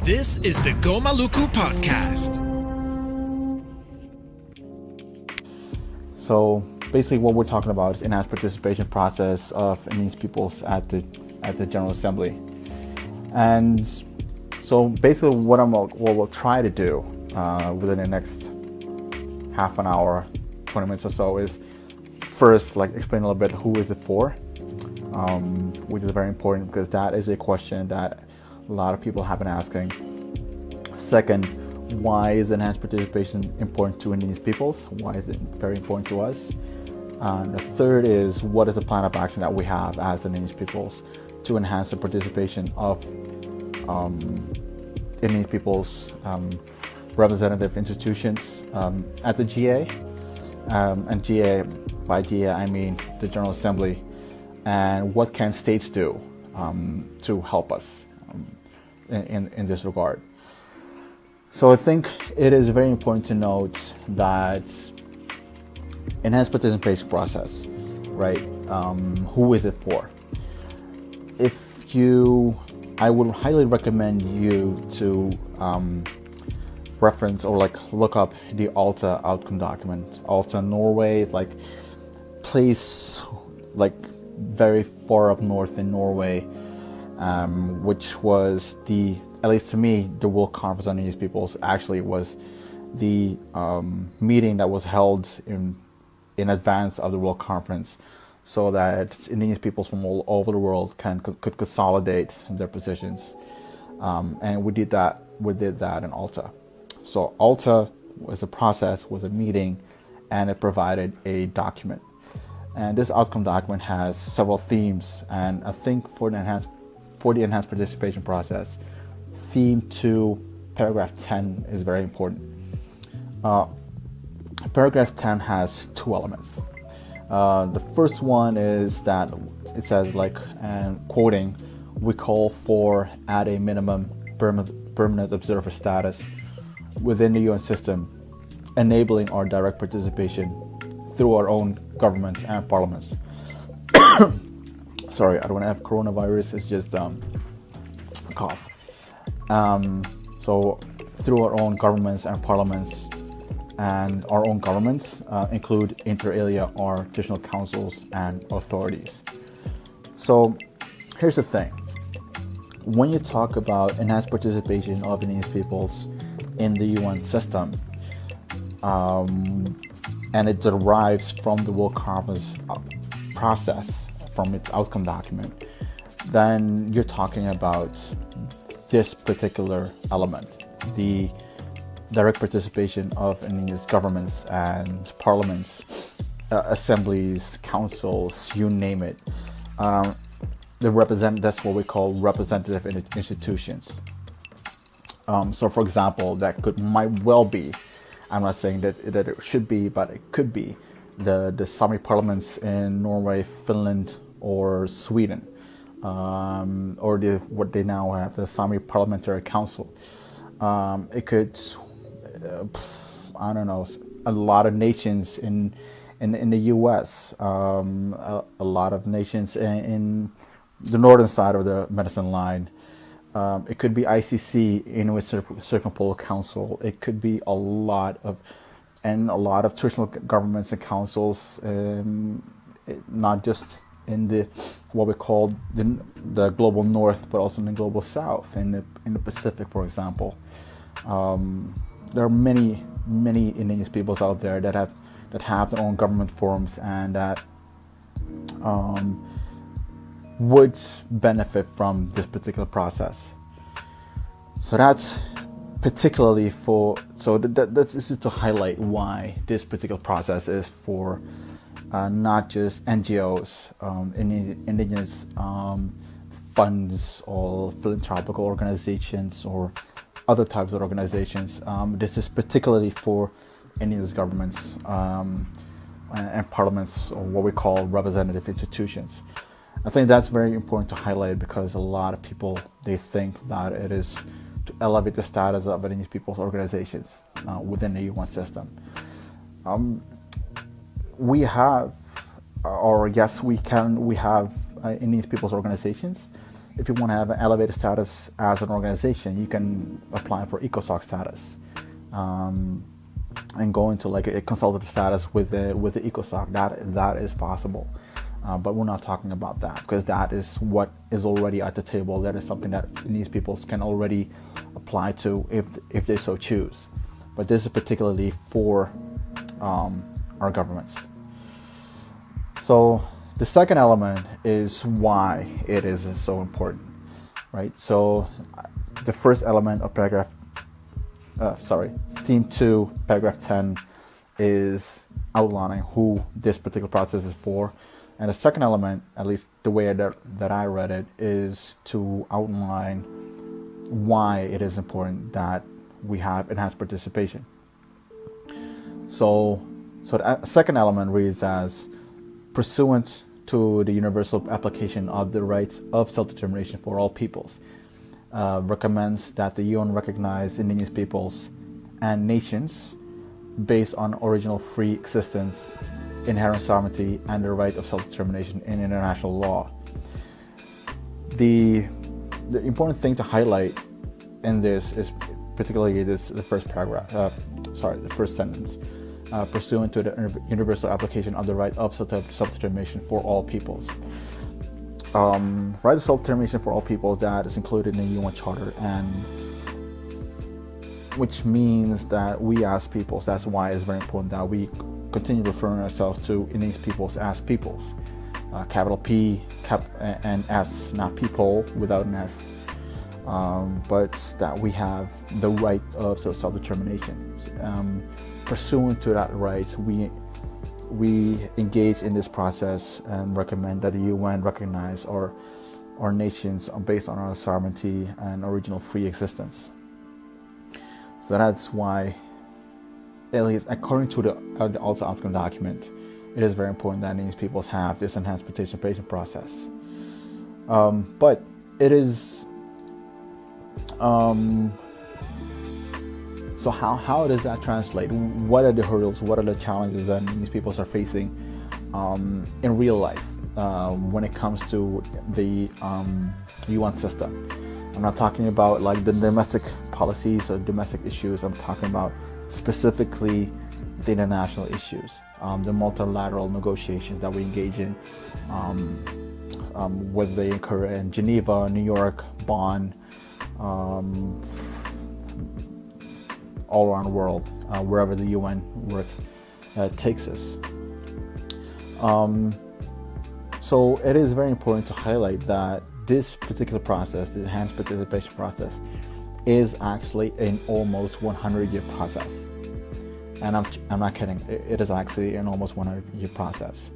This is the Go Maluku podcast. So basically what we're talking about is enhanced participation process of Indigenous peoples at the General Assembly. And so basically what we'll try to do within the next half an hour, 20 minutes or so is first explain a little bit who is it for, which is very important because that is a question that a lot of people have been asking. Second, why is enhanced participation important to Indigenous peoples? Why is it very important to us? The third is, what is the plan of action that we have as Indigenous peoples to enhance the participation of Indigenous peoples representative institutions at the GA, and GA, by GA I mean the General Assembly, and what can states do to help us in this regard. So I think it is very important to note that enhanced participation process, right? Who is it for? I would highly recommend you to reference or look up the ALTA outcome document. ALTA Norway is place very far up north in Norway, which was at least to me, the World Conference on Indigenous Peoples actually was the meeting that was held in advance of the World Conference, so that Indigenous peoples from all over the world could consolidate their positions, and we did that in ALTA. So ALTA was a process, was a meeting, and it provided a document. And this outcome document has several themes, and I think for the enhanced participation process, theme 2, paragraph 10 is very important. Paragraph 10 has two elements. The first one is that it says, and quoting, we call for, at a minimum, permanent observer status within the UN system, enabling our direct participation through our own governments and parliaments. Sorry, I don't have coronavirus, it's just a cough. So through our own governments and parliaments, and our own governments include inter alia or traditional councils and authorities. So here's the thing. When you talk about enhanced participation of Indigenous peoples in the UN system, and it derives from the World Conference process, from its outcome document, then you're talking about this particular element, the direct participation of Indigenous governments and parliaments, assemblies, councils, you name it. That's what we call representative institutions. So for example, might well be, I'm not saying that it should be, but it could be the Sami parliaments in Norway, Finland, or Sweden, or what they now have, the Sami Parliamentary Council. It could, I don't know, a lot of nations in the U.S., a lot of nations in the northern side of the Medicine Line. It could be ICC, Inuit Circumpolar Council. It could be a lot of traditional governments and councils, not just in what we call the global north, but also in the global south, in the Pacific, for example. There are many Indigenous peoples out there that have their own government forms and that would benefit from this particular process. So that's particularly this is to highlight why this particular process is for not just NGOs, Indigenous funds or philanthropical organizations or other types of organizations. This is particularly for Indigenous governments and parliaments, or what we call representative institutions. I think that's very important to highlight because a lot of people, they think that it is to elevate the status of Indigenous people's organizations within the UN system. We have Indigenous people's organizations, if you want to have an elevated status as an organization, you can apply for ECOSOC status, and go into like a consultative status with the ECOSOC. That is possible, but we're not talking about that, because that is what is already at the table. That is something that Indigenous peoples can already apply to if they so choose. But this is particularly for our governments. So the second element is why it is so important, right? So the first element of theme 2, paragraph 10 is outlining who this particular process is for. And the second element, at least the way that I read it, is to outline why it is important that we have enhanced participation. So the second element reads as, pursuant to the universal application of the rights of self-determination for all peoples, recommends that the UN recognize Indigenous peoples and nations based on original free existence, inherent sovereignty, and the right of self-determination in international law. The important thing to highlight in this is particularly the first paragraph, the first sentence, pursuant to the universal application of the right of self-determination for all peoples. Right of self-determination for all peoples, that is included in the UN Charter, and which means that we as peoples, that's why it's very important that we continue referring ourselves to Indigenous peoples as peoples. Capital P and S, not people without an S, but that we have the right of self-determination. Pursuant to that right, we engage in this process and recommend that the UN recognize our nations based on our sovereignty and original free existence. So that's why, at least according to the also outcome document, it is very important that Indigenous peoples have this enhanced participation process. But it is so how does that translate? What are the hurdles? What are the challenges that these peoples are facing in real life when it comes to the UN system? I'm not talking about like the domestic policies or domestic issues. I'm talking about specifically the international issues, the multilateral negotiations that we engage in, whether they occur in Geneva, New York, Bonn, all around the world, wherever the UN work takes us. So it is very important to highlight that this particular process, the enhanced participation process, is actually an almost 100-year process. And I'm not kidding, it is actually an almost 100-year process.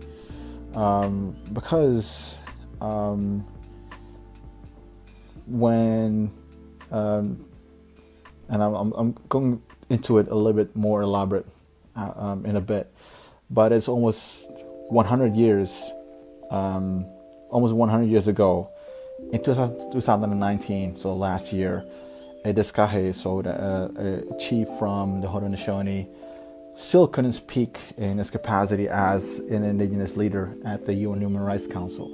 Because when and I'm going into it a little bit more elaborate in a bit, but it's almost 100 years, almost 100 years ago, in 2019, so last year, a Diskahe, so a chief from the Haudenosaunee, still couldn't speak in his capacity as an Indigenous leader at the UN Human Rights Council.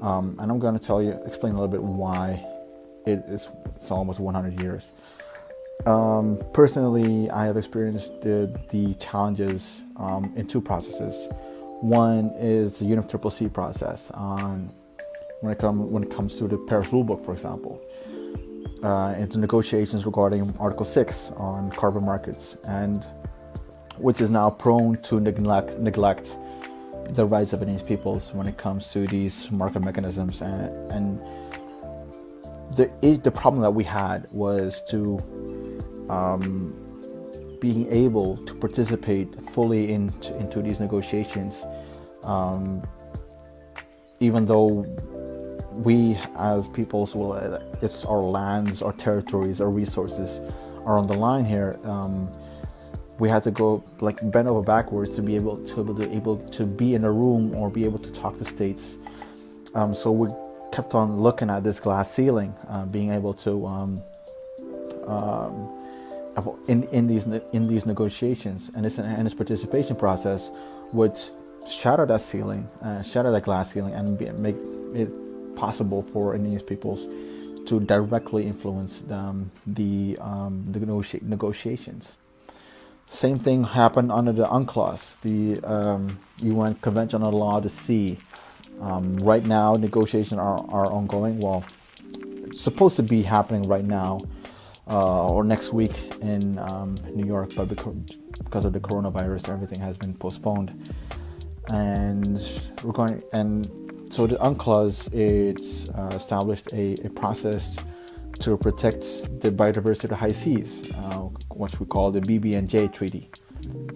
And I'm going to explain a little bit why it's almost 100 years. Personally, I have experienced the challenges in two processes. One is the UNFCCC process when it comes to the Paris Rulebook, for example, into negotiations regarding Article 6 on carbon markets, and which is now prone to neglect the rights of Indigenous peoples when it comes to these market mechanisms. And the problem that we had was to being able to participate fully into these negotiations, even though we as peoples, it's our lands, our territories, our resources are on the line here. We had to go bend over backwards to be able to be in a room or be able to talk to states. So we kept on looking at this glass ceiling, being able to in these negotiations, and this participation process would shatter that ceiling, shatter that glass ceiling, and make it possible for Indigenous peoples to directly influence the negotiations. Same thing happened under the UNCLOS, the UN Convention on the Law of the Sea. Right now, negotiations are ongoing. Well, it's supposed to be happening right now or next week in New York, but because of the coronavirus, everything has been postponed. And so the UNCLOS, it's established a process to protect the biodiversity of the high seas, what we call the BBNJ Treaty,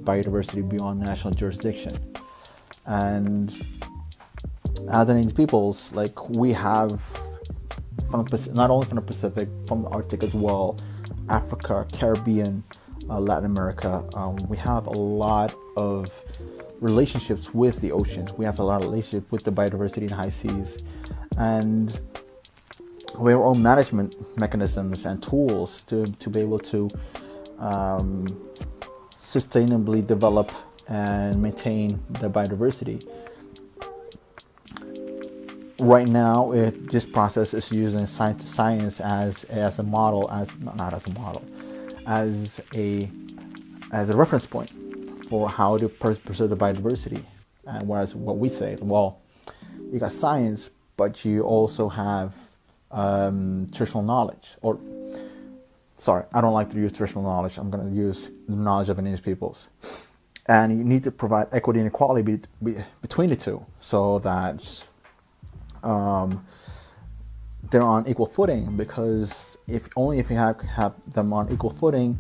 Biodiversity Beyond National Jurisdiction. And as Indigenous peoples, like, we have, not only from the Pacific, from the Arctic as well, Africa, Caribbean, Latin America, we have a lot of relationships with the oceans. We have a lot of relationship with the biodiversity in high seas, and we have our own management mechanisms and tools to be able to sustainably develop and maintain the biodiversity. Right now, this process is using science as a model, as a reference point for how to preserve the biodiversity. And whereas what we say, well, you got science, but you also have traditional knowledge. Or, sorry, I don't like to use traditional knowledge. I'm going to use the knowledge of Indigenous peoples. And you need to provide equity and equality between the two, so that they're on equal footing. Because if you have them on equal footing,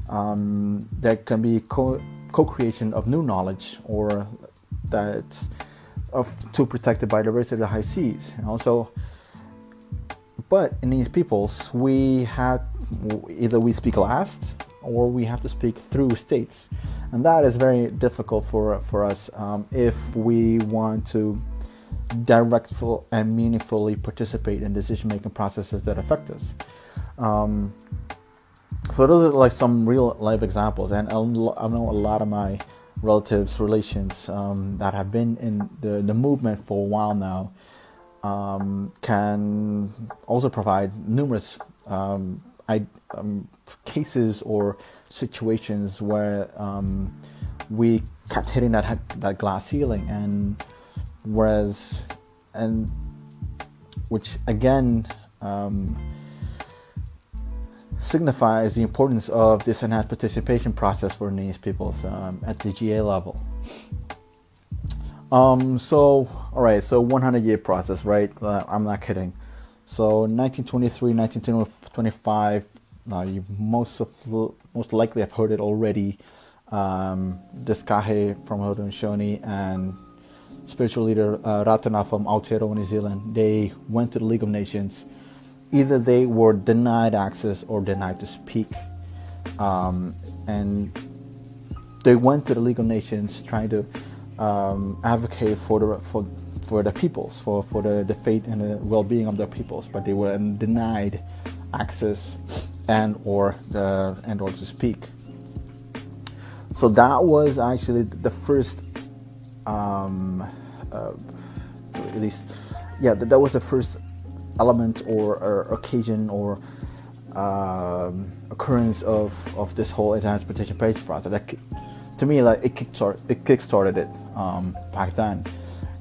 there can be co-creation of new knowledge, or that to protect the biodiversity of the high seas. And also, but in these peoples, we have either we speak last, or we have to speak through states, and that is very difficult for us if we want to directly and meaningfully participate in decision-making processes that affect us. So those are like some real life examples, and I know a lot of my relatives, relations that have been in the movement for a while now can also provide numerous cases or situations where we kept hitting that glass ceiling, and which again signifies the importance of this enhanced participation process for Indigenous peoples at the GA level. So 100-year process, right? I'm not kidding. So 1923, 1925, you most likely have heard it already. Descahe from Haudenosaunee and spiritual leader Ratana from Aotearoa, New Zealand, they went to the League of Nations. Either they were denied access or denied to speak, and they went to the League of Nations trying to advocate for the peoples, for the fate and the well-being of their peoples, but they were denied access and or to speak. So that was actually the first, that was the first element or occasion or occurrence of this whole enhanced participation process. That, to me, like it kickstarted it back then.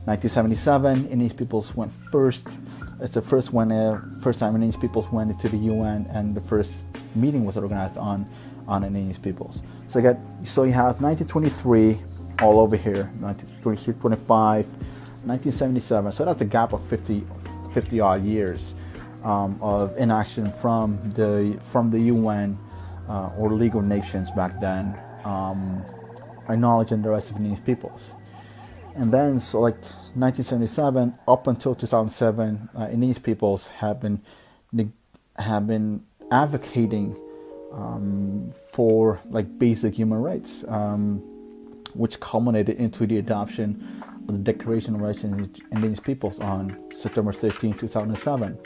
1977, Indigenous peoples went first. It's the first time Indigenous peoples went into the UN, and the first meeting was organized on Indigenous peoples. So you have 1923 all over here, 1925, 1977. So that's a gap of 50 odd years of inaction from the UN or League of Nations back then, acknowledging the rights of Indigenous peoples. And then, so like 1977 up until 2007, Indigenous peoples have been advocating for like basic human rights, which culminated into the adoption of the Declaration of Rights of Indigenous Peoples on September 13, 2007.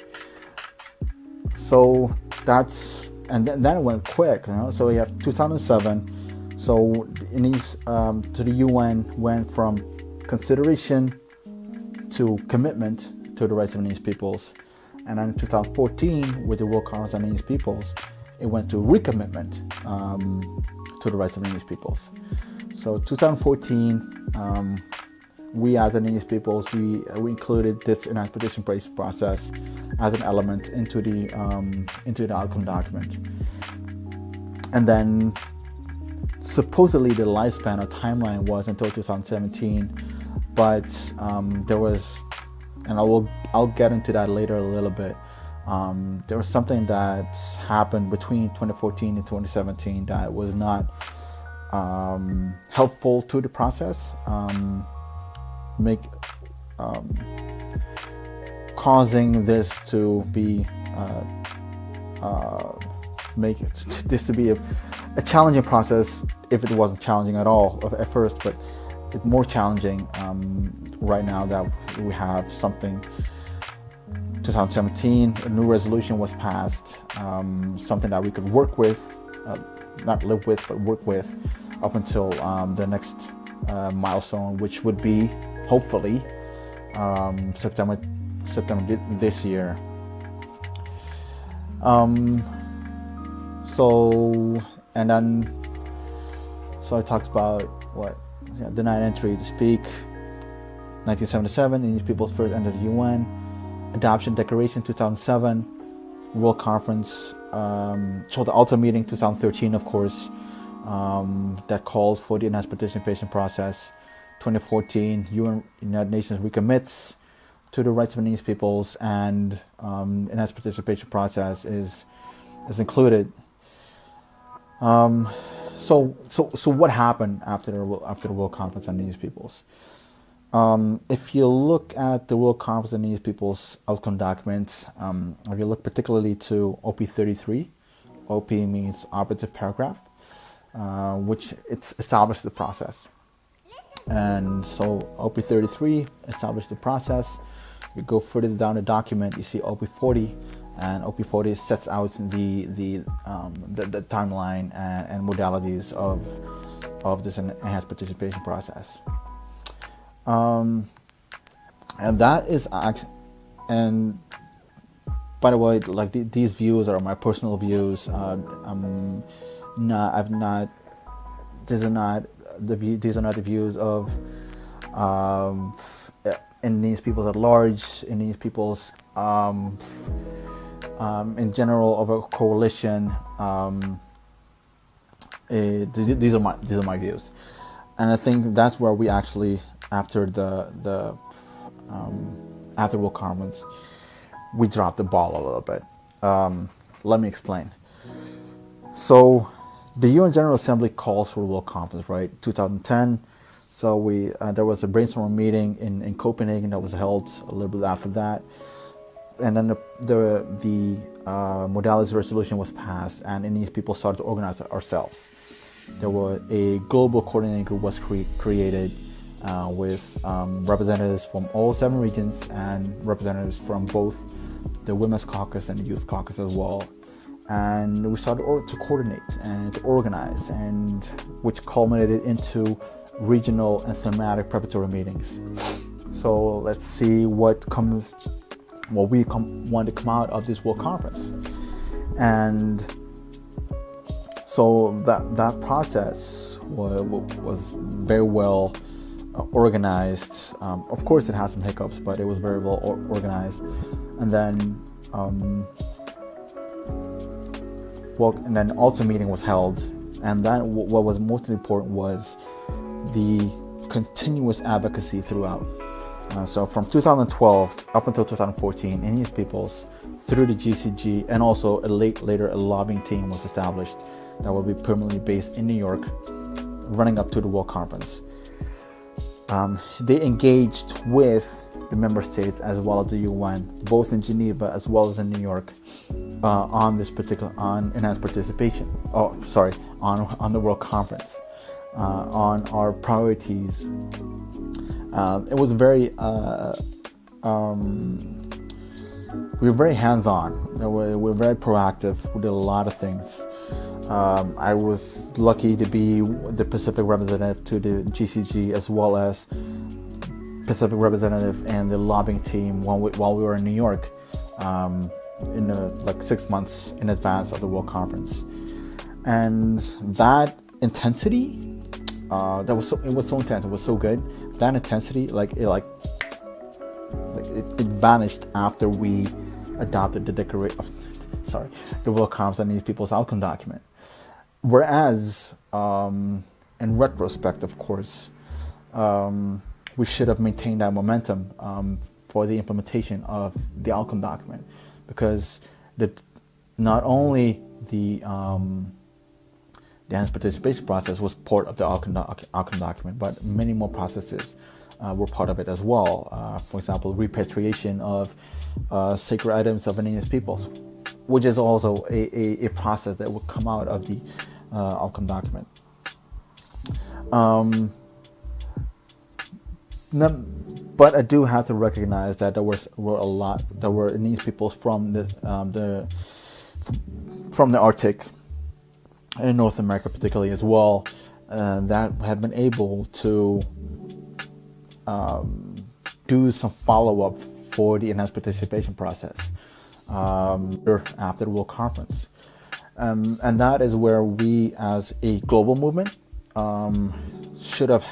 So that's, and then it went quick, So you have 2007. So Indigenous to the UN went from consideration to commitment to the rights of Indigenous peoples. And then in 2014, with the World Conference on Indigenous Peoples, it went to recommitment to the rights of Indigenous peoples. So 2014, we as Indigenous peoples, we included this interpretation-based process as an element into the outcome document. And then supposedly the lifespan or timeline was until 2017, but there was, and I'll get into that later a little bit. There was something that happened between 2014 and 2017 that was not helpful to the process, causing this to be make this to be a challenging process, if it wasn't challenging at all at first, but it's more challenging right now that we have something. 2017, a new resolution was passed, something that we could work with, not live with, but work with up until the next milestone, which would be hopefully September this year. So I talked about denied entry to speak. 1977, Indigenous peoples first entered the UN. Adoption Declaration 2007, World Conference, so the Alta meeting 2013, of course, that called for the enhanced participation process. 2014, United Nations recommits to the rights of Indigenous peoples, and enhanced participation process is included. So what happened after the World Conference on Indigenous peoples? If you look at the World Conference on Indigenous Peoples outcome documents, if you look particularly to OP 33, OP means operative paragraph, which it's established the process. And so OP 33 established the process. You go further down the document, you see OP 40, and OP 40 sets out the timeline and modalities of this enhanced participation process. And that is and by the way, like these views are my personal views. These are not the views of Indigenous peoples at large, Indigenous peoples in general, of a coalition. These are my views, and I think that's where we actually, after after World Conference, we dropped the ball a little bit. Let me explain. So the UN General Assembly calls for the World Conference, right? 2010. So there was a brainstorming meeting in Copenhagen that was held a little bit after that, and then the modalities resolution was passed, and Indigenous people started to organize ourselves. There was a global coordinating group was created with representatives from all 7 regions and representatives from both the Women's Caucus and the Youth Caucus as well. And we started to coordinate and to organize, and which culminated into regional and thematic preparatory meetings. So let's see what we want to come out of this World Conference. And so that process was very well organized. Of course, it had some hiccups, but it was very well organized. And then, and then Alta meeting was held. And then what was most important was the continuous advocacy throughout. So from 2012 up until 2014, Indigenous peoples, through the GCG, and also later a lobbying team was established that will be permanently based in New York, running up to the World Conference. They engaged with the member states as well as the UN, both in Geneva as well as in New York, on enhanced participation. On the World Conference, on our priorities. It was very. We were very hands-on. We were very proactive. We did a lot of things. I was lucky to be the Pacific representative to the GCG, as well as Pacific representative and the lobbying team while we were in New York, like 6 months in advance of the World Conference, and that intensity, it was so intense. It was so good. That intensity, it vanished after we adopted the World Conference on Indigenous Peoples outcome document. Whereas, in retrospect, of course, we should have maintained that momentum for the implementation of the outcome document, because not only the enhanced participation process was part of the outcome document, but many more processes were part of it as well. For example, repatriation of sacred items of Indigenous peoples, which is also a process that would come out of the outcome document. But I do have to recognize that there were Indigenous peoples from the Arctic and North America particularly as well, that have been able to do some follow-up for the enhanced participation process after the World Conference. And that is where we, as a global movement, should have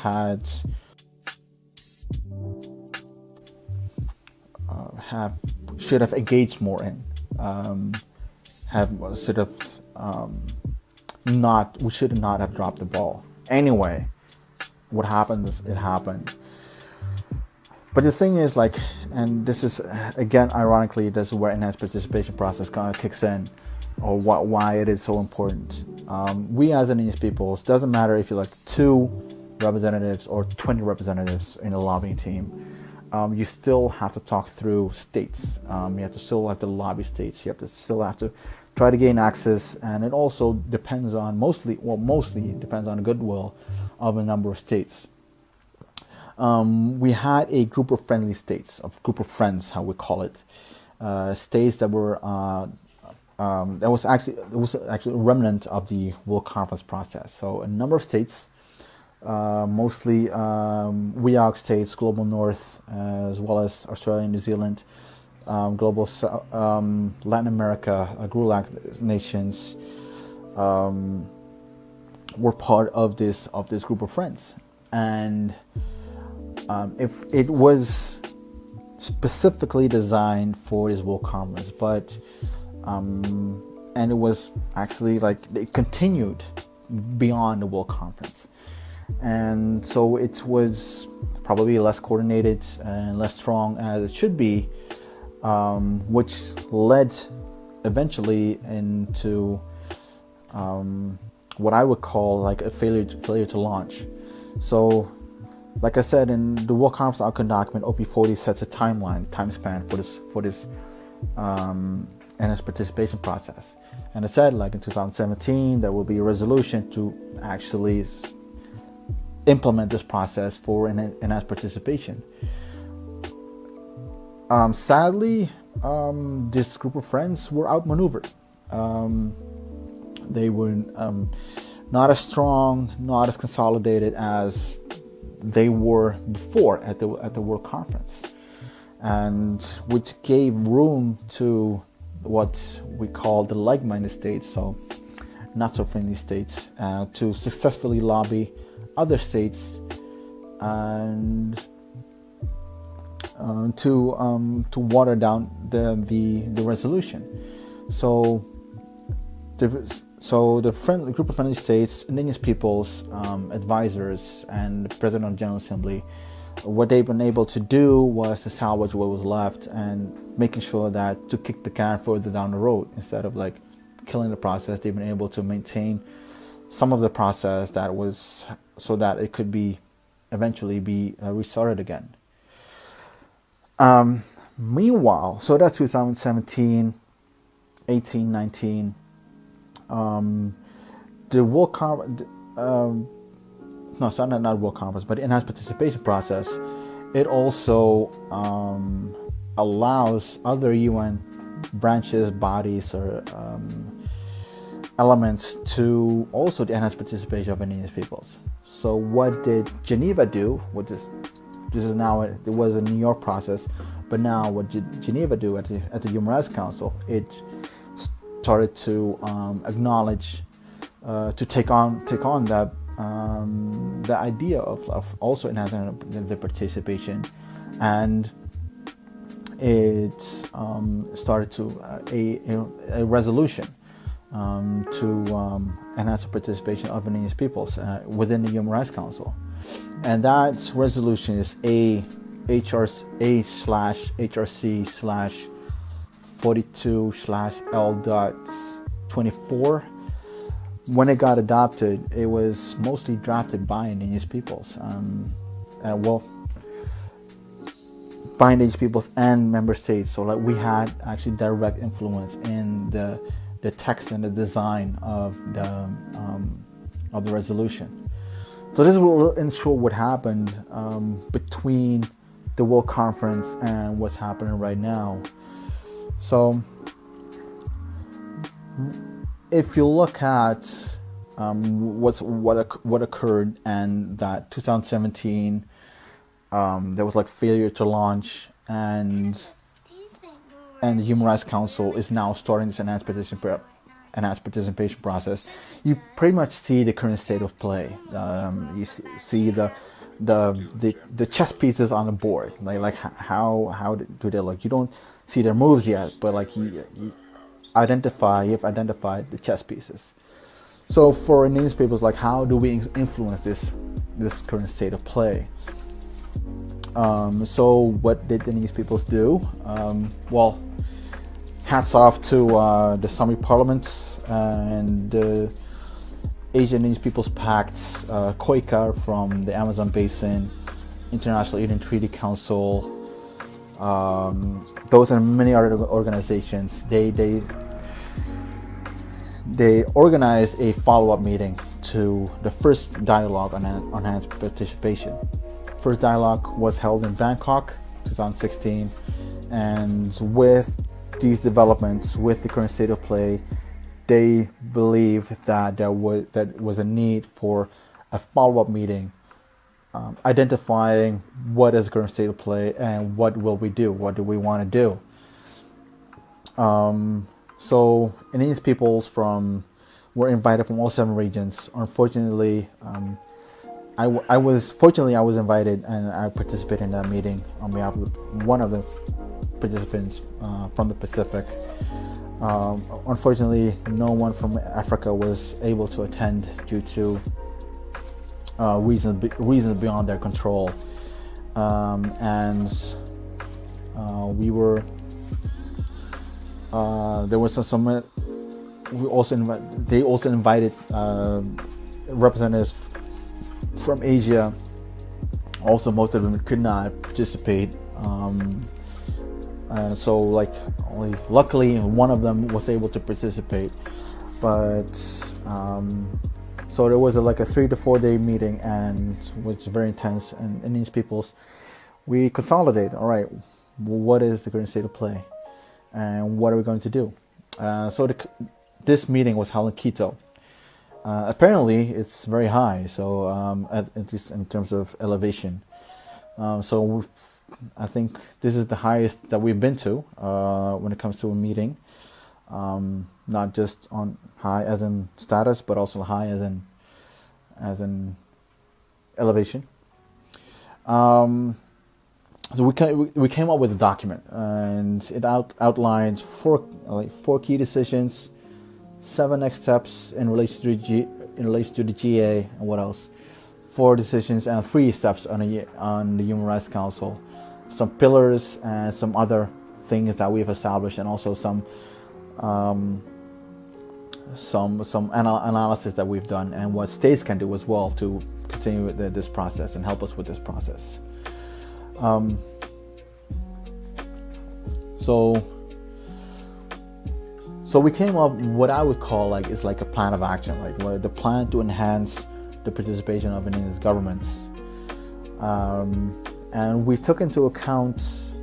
engaged more in. We should not have dropped the ball. Anyway, what happened is it happened. But the thing is, and this is, again, ironically, this is where enhanced participation process kind of kicks in, or why it is so important. We as Indigenous peoples, doesn't matter if you're 2 representatives or 20 representatives in a lobbying team, you still have to talk through states. You still have to lobby states. You still have to try to gain access, and it also depends on mostly depends on the goodwill of a number of states. We had a group of friendly states, a group of friends, how we call it, states that were that was actually a remnant of the World Conference process. So a number of states, mostly WEOG states, Global North, as well as Australia and New Zealand, Global Latin America, GRULAC nations, were part of this group of friends, and if it was specifically designed for this World Conference, but and it was actually it continued beyond the World Conference, and so it was probably less coordinated and less strong as it should be, which led eventually into what I would call a failure to launch. So, like I said, in the World Conference outcome document, OP40 sets a time span for this enhanced participation process, and it said in 2017 there will be a resolution to actually implement this process for enhanced participation. Sadly, this group of friends were outmaneuvered. They were not as strong, not as consolidated as they were before at the World Conference, and which gave room to what we call the like-minded states, so not so friendly states, to successfully lobby other states and to water down the resolution. So the group of friendly states, Indigenous peoples, advisors, and the President of the General Assembly, what they've been able to do was to salvage what was left and making sure that to kick the can further down the road instead of killing the process. They've been able to maintain some of the process that was so that it could eventually be restarted again. Meanwhile, so that's 2017, 18, 19. The World Conference, no, it's not World Conference, but the enhanced participation process, it also allows other UN branches, bodies, or elements to also enhance participation of Indigenous peoples. So what did Geneva do, which is This is now it was a New York process, but now what Geneva do at the Human Rights Council, it started to acknowledge, to take on that the idea of also enhancing the participation, and it started to a resolution to enhance the participation of Indigenous peoples within the Human Rights Council, and that resolution is A//42/L.24. When it got adopted, it was mostly drafted by Indigenous peoples. By Indigenous peoples and member states. So like we had actually direct influence in the text and the design of the resolution. So this will ensure what happened between the World Conference and what's happening right now. So if you look at what occurred and that 2017, there was like failure to launch, and the Human Rights Council is now starting this enhanced participation process. You pretty much see the current state of play. You see the chess pieces on the board. Like how do they look? You don't see their moves yet, but like you've identified the chess pieces. So for Indigenous peoples, like how do we influence this current state of play? So what did the Indigenous peoples do? Well, hats off to the Sami parliaments and the Asian Indigenous Peoples Pacts, COICA from the Amazon Basin, International Indian Treaty Council, those and many other organizations. They organized a follow-up meeting to the first dialogue on enhanced participation. First dialogue was held in Bangkok, 2016, and with these developments, with the current state of play, they believe that there was a need for a follow-up meeting, identifying what is the current state of play and what will we do, what do we want to do. So Indigenous peoples were invited from all 7 regions. Unfortunately, I was invited and I participated in that meeting on behalf of one of the participants from the Pacific. Unfortunately, no one from Africa was able to attend due to reasons beyond their control, and we were. There was some. They also invited representatives from Asia. Also, most of them could not participate. So, like, only luckily one of them was able to participate. But so there was a 3 to 4 day meeting, and which was very intense. And Indigenous peoples, we consolidate. All right, what is the current state of play, and what are we going to do? So this meeting was held in Quito. Apparently, it's very high. So at least in terms of elevation. So I think this is the highest that we've been to when it comes to a meeting. Not just on high as in status, but also high as in elevation. So we came up with a document, and it outlines four key decisions, 7 next steps in relation to the GA, and what else? 4 decisions and 3 steps on the Human Rights Council, some pillars and some other things that we've established, and also some analysis that we've done, and what states can do as well to continue with this process and help us with this process. So we came up what I would call is a plan of action, where the plan to enhance the participation of Indigenous governments, and we took into account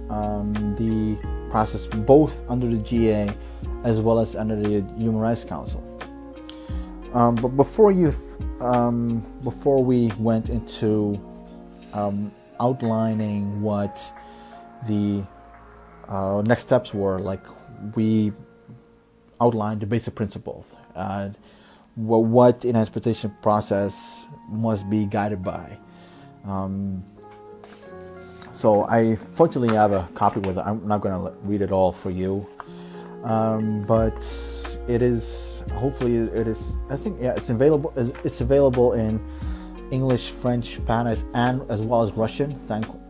the process both under the GA as well as under the Human Rights Council. But before we went into outlining what the next steps were. Like, we outlined the basic principles and what an interpretation process must be guided by. So I fortunately have a copy with it. I'm not going to read it all for you, but it is, hopefully it is, I think, yeah, it's available. It's available in English, French, Spanish, and as well as Russian,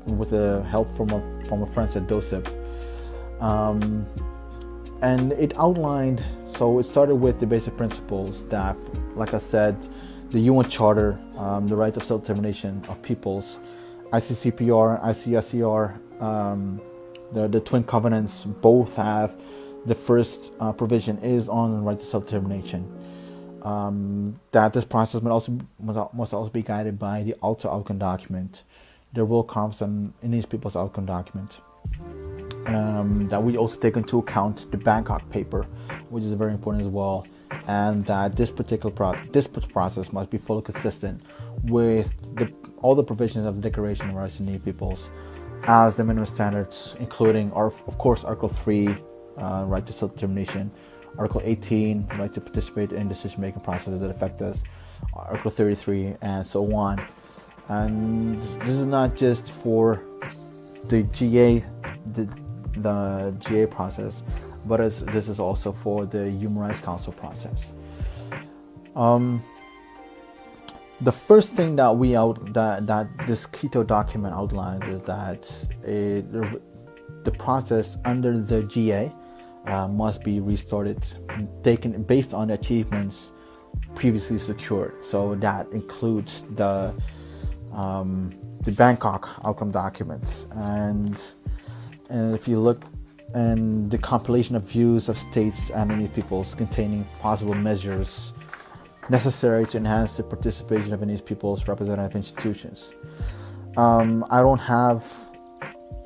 with the help from a friend at DOSIP. And it outlined, so it started with the basic principles that, like I said, the UN Charter, the right of self-determination of peoples, ICCPR, ICSCR, the Twin Covenants both have, the first provision is on the right to self-determination. That this process must also be guided by the Alta Outcome Document, the World Conference on Indigenous Peoples Outcome Document. That we also take into account the Bangkok paper, which is very important as well, and that this particular process must be fully consistent with all the provisions of the Declaration of Rights of Indigenous Peoples as the minimum standards, including, of course, Article 3, right to self-determination, Article 18, right to participate in decision-making processes that affect us, Article 33, and so on. And this is not just for the GA, the GA process, but this is also for the Human Rights Council process. The first thing that this Quito document outlines is that the process under the GA must be restarted, taken based on the achievements previously secured. So that includes the Bangkok outcome documents, and if you look, and the compilation of views of states and Indigenous peoples containing possible measures necessary to enhance the participation of Indigenous peoples' representative institutions. I don't have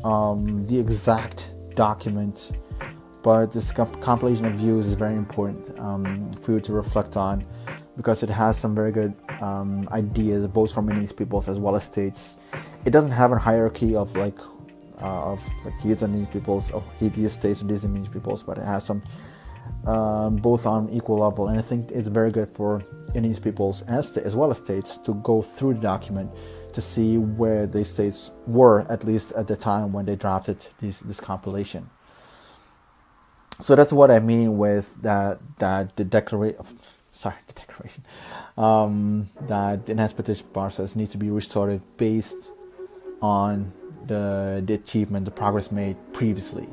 the exact document, but this compilation of views is very important for you to reflect on, because it has some very good ideas, both from Indigenous peoples as well as states. It doesn't have a hierarchy of these are Indigenous peoples, or these states and these are Indigenous peoples, but it has some both on equal level, and I think it's very good for Indigenous peoples as well as states to go through the document to see where the states were, at least at the time when they drafted this compilation. So that's what I mean with that the declaration, that the enhanced petition process needs to be restarted based on the achievement, the progress made previously.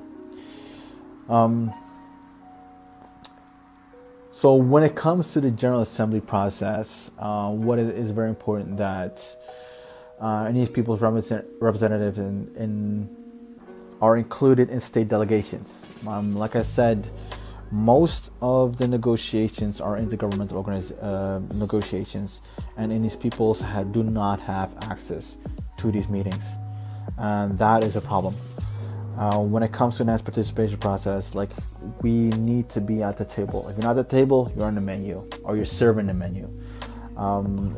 So when it comes to the General Assembly process, what is very important that Indigenous people's representatives are included in state delegations. Like I said, most of the negotiations are intergovernmental negotiations, and Indigenous peoples do not have access to these meetings, and that is a problem. When it comes to enhanced participation process, like, we need to be at the table. If you're not at the table, you're on the menu, or you're serving the menu.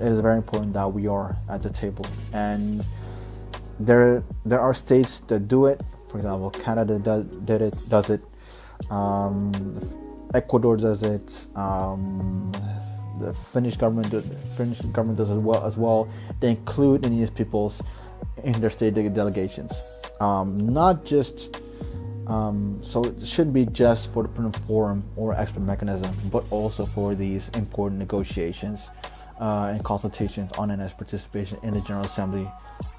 It is very important that we are at the table, and there are states that do it. For example, Canada does it. Ecuador does it. The Finnish government does it as well. They include Indigenous peoples in their state delegations. Not just so it shouldn't be just for the permanent forum or expert mechanism, but also for these important negotiations and consultations on enhanced participation in the General Assembly,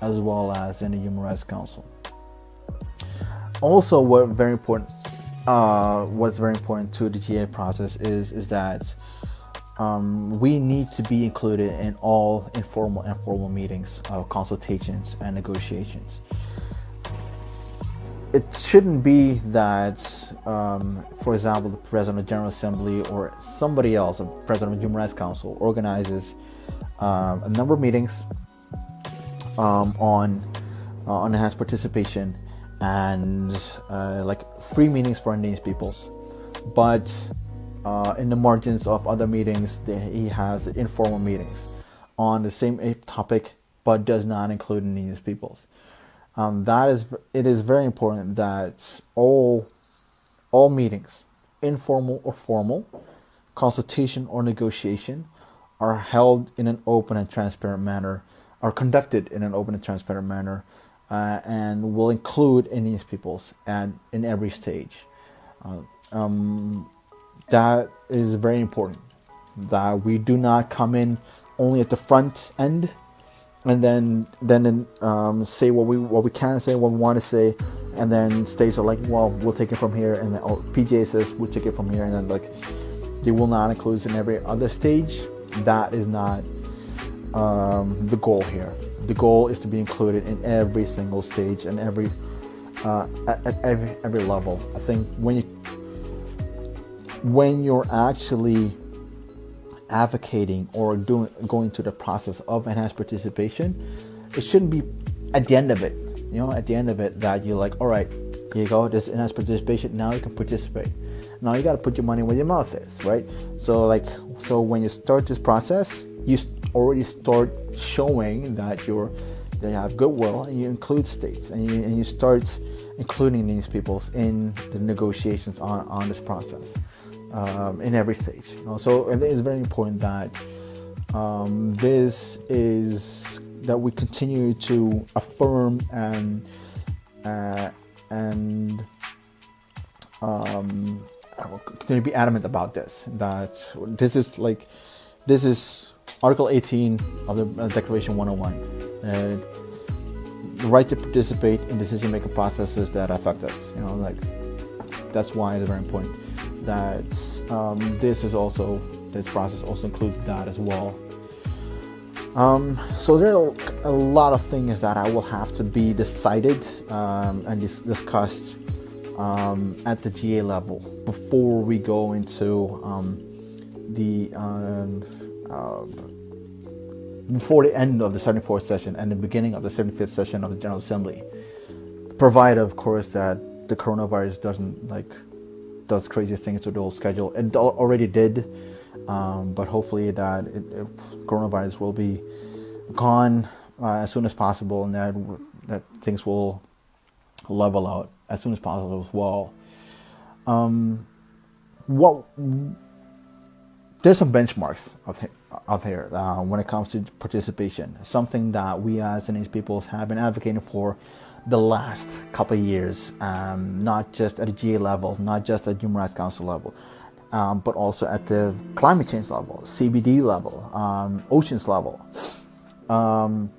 as well as in the Human Rights Council. Also, what's very important to the GA process is that we need to be included in all informal and formal meetings, consultations, and negotiations. It shouldn't be that, for example, the President of the General Assembly or somebody else, the President of the Human Rights Council, organizes a number of meetings on enhanced participation, and like 3 meetings for Indigenous peoples, but in the margins of other meetings, he has informal meetings on the same topic, but does not include Indigenous peoples. It is very important that all meetings, informal or formal, consultation or negotiation, are held in an open and transparent manner, are conducted in an open and transparent manner, and will include Indigenous peoples and in every stage. That is very important. That we do not come in only at the front end, and then say what we can say, what we want to say, and then states are like, well, we'll take it from here, and then PJ says we'll take it from here, and then like they will not include in every other stage. That is not the goal here. The goal is to be included in every single stage and every at every level. I think when you're actually advocating or going through the process of enhanced participation, it shouldn't be at the end of it. At the end of it, that you're like, all right, here you go, there's enhanced participation. Now you can participate. Now you got to put your money where your mouth is, right? So when you start this process, you already start showing that you have goodwill, and you include states, and you start including these peoples in the negotiations on this process, in every stage. So it is very important that that we continue to affirm and I will continue to be adamant about this. That this is Article 18 of the Declaration 101. The right to participate in decision-making processes that affect us. That's why it's very important that this process also includes that as well. So there are a lot of things that I will have to be decided and discussed at the GA level before we go into before the end of the 74th session and the beginning of the 75th session of the General Assembly, provided, of course, that the coronavirus does crazy things to the whole schedule. It already did, but hopefully that coronavirus will be gone as soon as possible, and that things will level out as soon as possible as well. There's some benchmarks out there when it comes to participation. Something that we as Indigenous peoples have been advocating for the last couple of years, not just at the GA level, not just at Human Rights Council level, but also at the climate change level, CBD level, oceans level. For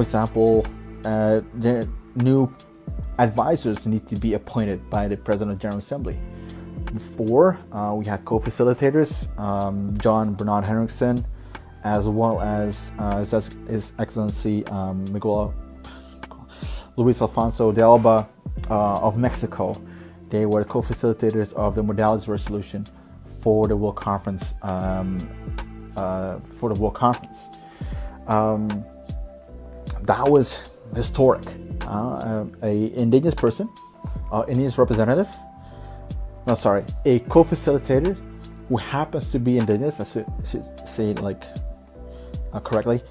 example, the new advisors need to be appointed by the President of the General Assembly. Before, we had co-facilitators, John Bernard Henriksen, as well as His Excellency Miguel Luis Alfonso de Alba of Mexico. They were the co-facilitators of the modalities resolution for the World Conference. That was historic. A Indigenous person, Indigenous representative. A co-facilitator who happens to be Indigenous. I should say correctly,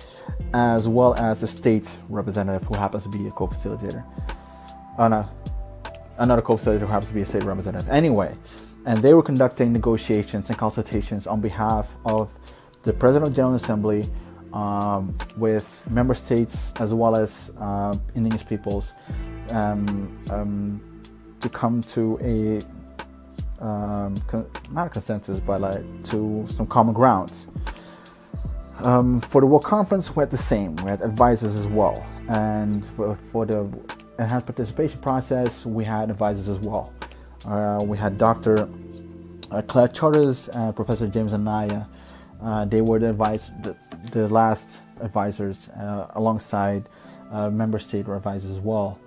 as well as a state representative who happens to be a co-facilitator. Another co-facilitator who happens to be a state representative. Anyway, and they were conducting negotiations and consultations on behalf of the President of the General Assembly with member states as well as Indigenous peoples to come to a not a consensus, but to some common grounds. For the World Conference, we had the same. We had advisors as well, and for the enhanced participation process, we had advisors as well. We had Dr. Claire Charters and Professor James Anaya. They were the last advisors alongside member state advisors as well.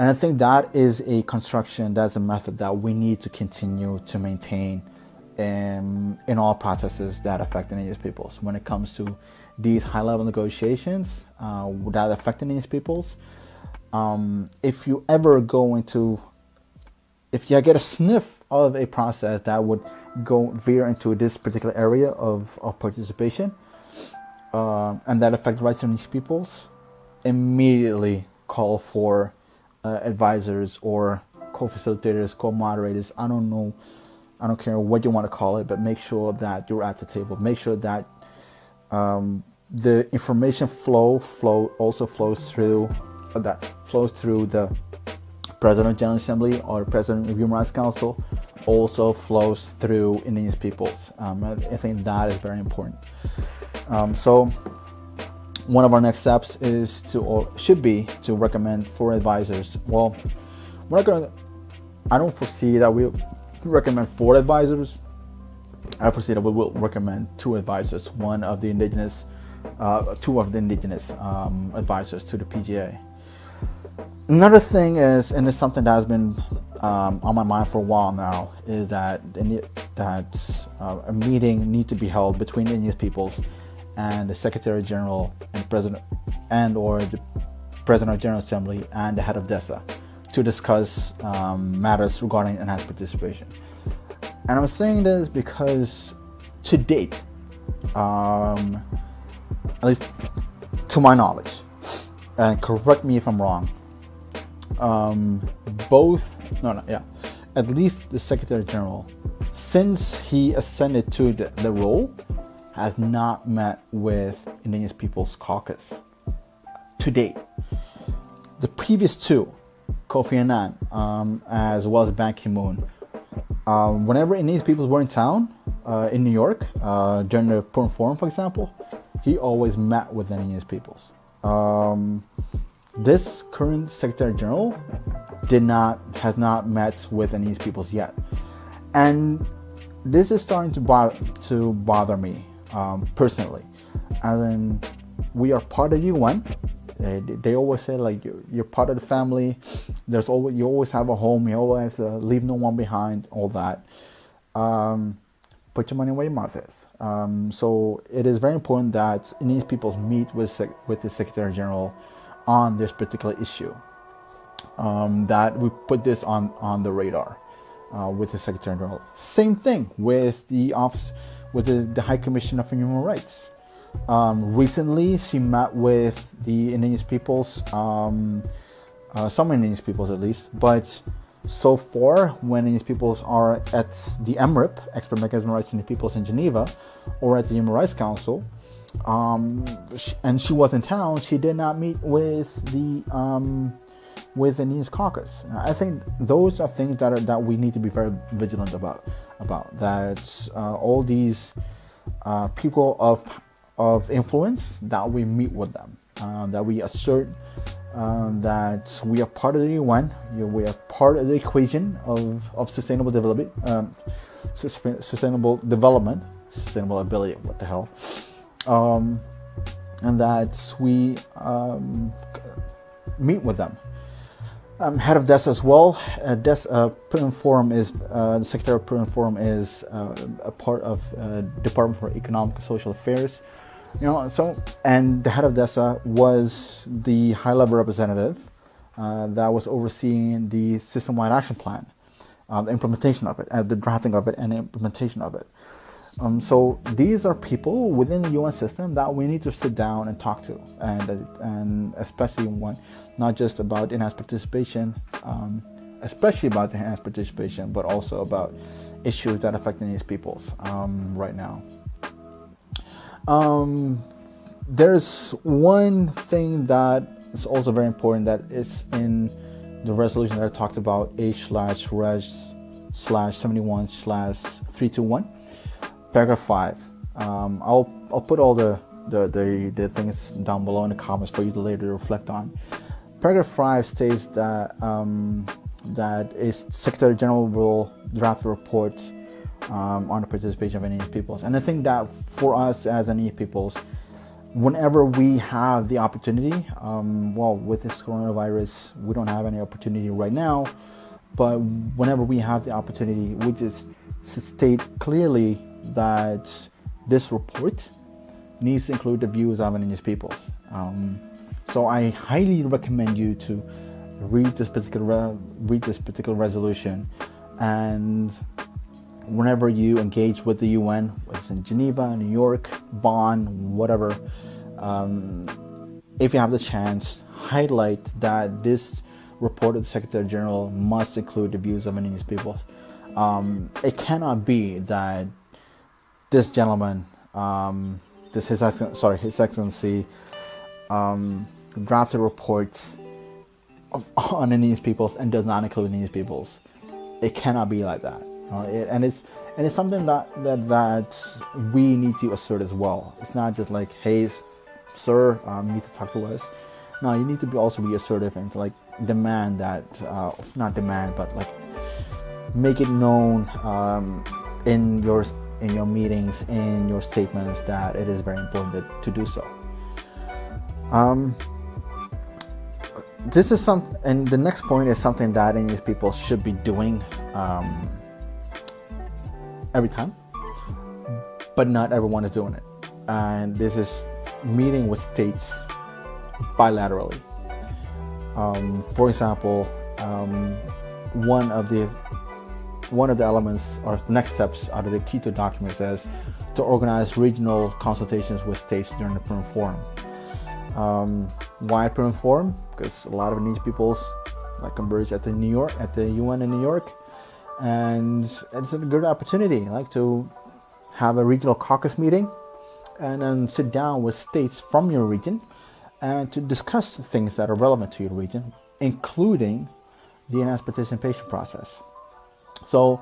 And I think that is a construction, that's a method that we need to continue to maintain in all processes that affect Indigenous peoples. When it comes to these high-level negotiations that affect Indigenous peoples, if you get a sniff of a process that would veer into this particular area of participation, and that affect rights of Indigenous peoples, immediately call for advisors or co-facilitators, co-moderators. I don't know. I don't care what you want to call it, but make sure that you're at the table. Make sure that the information flow also flows through the President of the General Assembly or President of the Human Rights Council, also flows through Indigenous Peoples. I think that is very important. So one of our next steps is should be to recommend 4 advisors. Well, I don't foresee that we'll recommend 4 advisors. I foresee that we will recommend 2 advisors, 2 of the indigenous advisors to the PGA. Another thing is, and it's something that has been on my mind for a while now, is that a meeting needs to be held between Indigenous Peoples and the Secretary General and President or the President of the General Assembly and the head of DESA to discuss matters regarding enhanced participation. And I'm saying this because to date, at least to my knowledge, and correct me if I'm wrong, at least the Secretary General, since he ascended to the role, has not met with Indigenous Peoples Caucus to date. The previous 2, Kofi Annan, as well as Ban Ki-moon, whenever Indigenous Peoples were in town, in New York, during the Purim Forum, for example, he always met with Indigenous Peoples. This current Secretary General has not met with Indigenous Peoples yet, and this is starting to bother me personally. As in, we are part of the UN. They always say, like, you're part of the family. You always have a home. You always leave no one behind. All that. Put your money where your mouth is. So it is very important that Indigenous Peoples meet with the Secretary General on this particular issue. That we put this on the radar with the Secretary General. Same thing with the office, with the High Commissioner for Human Rights. Recently, she met with the Indigenous Peoples, some Indigenous Peoples at least, but so far, when Indigenous Peoples are at the MRIP, Expert Mechanism Rights in the Peoples in Geneva, or at the Human Rights Council, and she was in town, she did not meet with the Indigenous Caucus. I think those are things that we need to be very vigilant about. That all these people of influence, that we meet with them, that we assert that we are part of the UN, we are part of the equation of sustainable development, sustainable ability, what the hell, and that we meet with them. Head of DESA as well. Purim Forum is the Secretary of Purim Forum is a part of Department for Economic and Social Affairs. And the head of DESA was the high-level representative that was overseeing the system-wide action plan, the implementation of it, the drafting of it, and the implementation of it. So these are people within the UN system that we need to sit down and talk to, and especially when not just about enhanced participation, but also about issues that affect Indigenous peoples right now. There's one thing that is also very important that is in the resolution that I talked about, H/Res/71/321, paragraph 5. I'll put all the things down below in the comments for you to later reflect on. Paragraph 5 states that that is Secretary General will draft a report on the participation of Indigenous peoples. And I think that for us as Indigenous peoples, whenever we have the opportunity, with this coronavirus, we don't have any opportunity right now, but whenever we have the opportunity, we just state clearly that this report needs to include the views of Indigenous peoples. So I highly recommend you to read this particular resolution, and whenever you engage with the UN, whether it's in Geneva, New York, Bonn, whatever, if you have the chance, highlight that this report of the Secretary General must include the views of Indigenous peoples. It cannot be that this gentleman, His Excellency, drafts a report on Indigenous peoples and does not include Indigenous peoples. It cannot be like that, and it's something that we need to assert as well. It's not just like, hey, sir, you need to talk to us. No, you need to also be assertive and to, like, demand that, not demand, but like make it known in your meetings, in your statements, that it is very important to do so. This is and the next point is something that Indigenous people should be doing every time, but not everyone is doing it. And this is meeting with states bilaterally. For example, one of the elements or next steps out of the Quito document says to organize regional consultations with states during the Perm Forum. Why Perm Forum? Because a lot of Indigenous peoples like converge at the UN in New York, and it's a good opportunity, like, to have a regional caucus meeting and then sit down with states from your region and to discuss things that are relevant to your region, including the enhanced participation process. So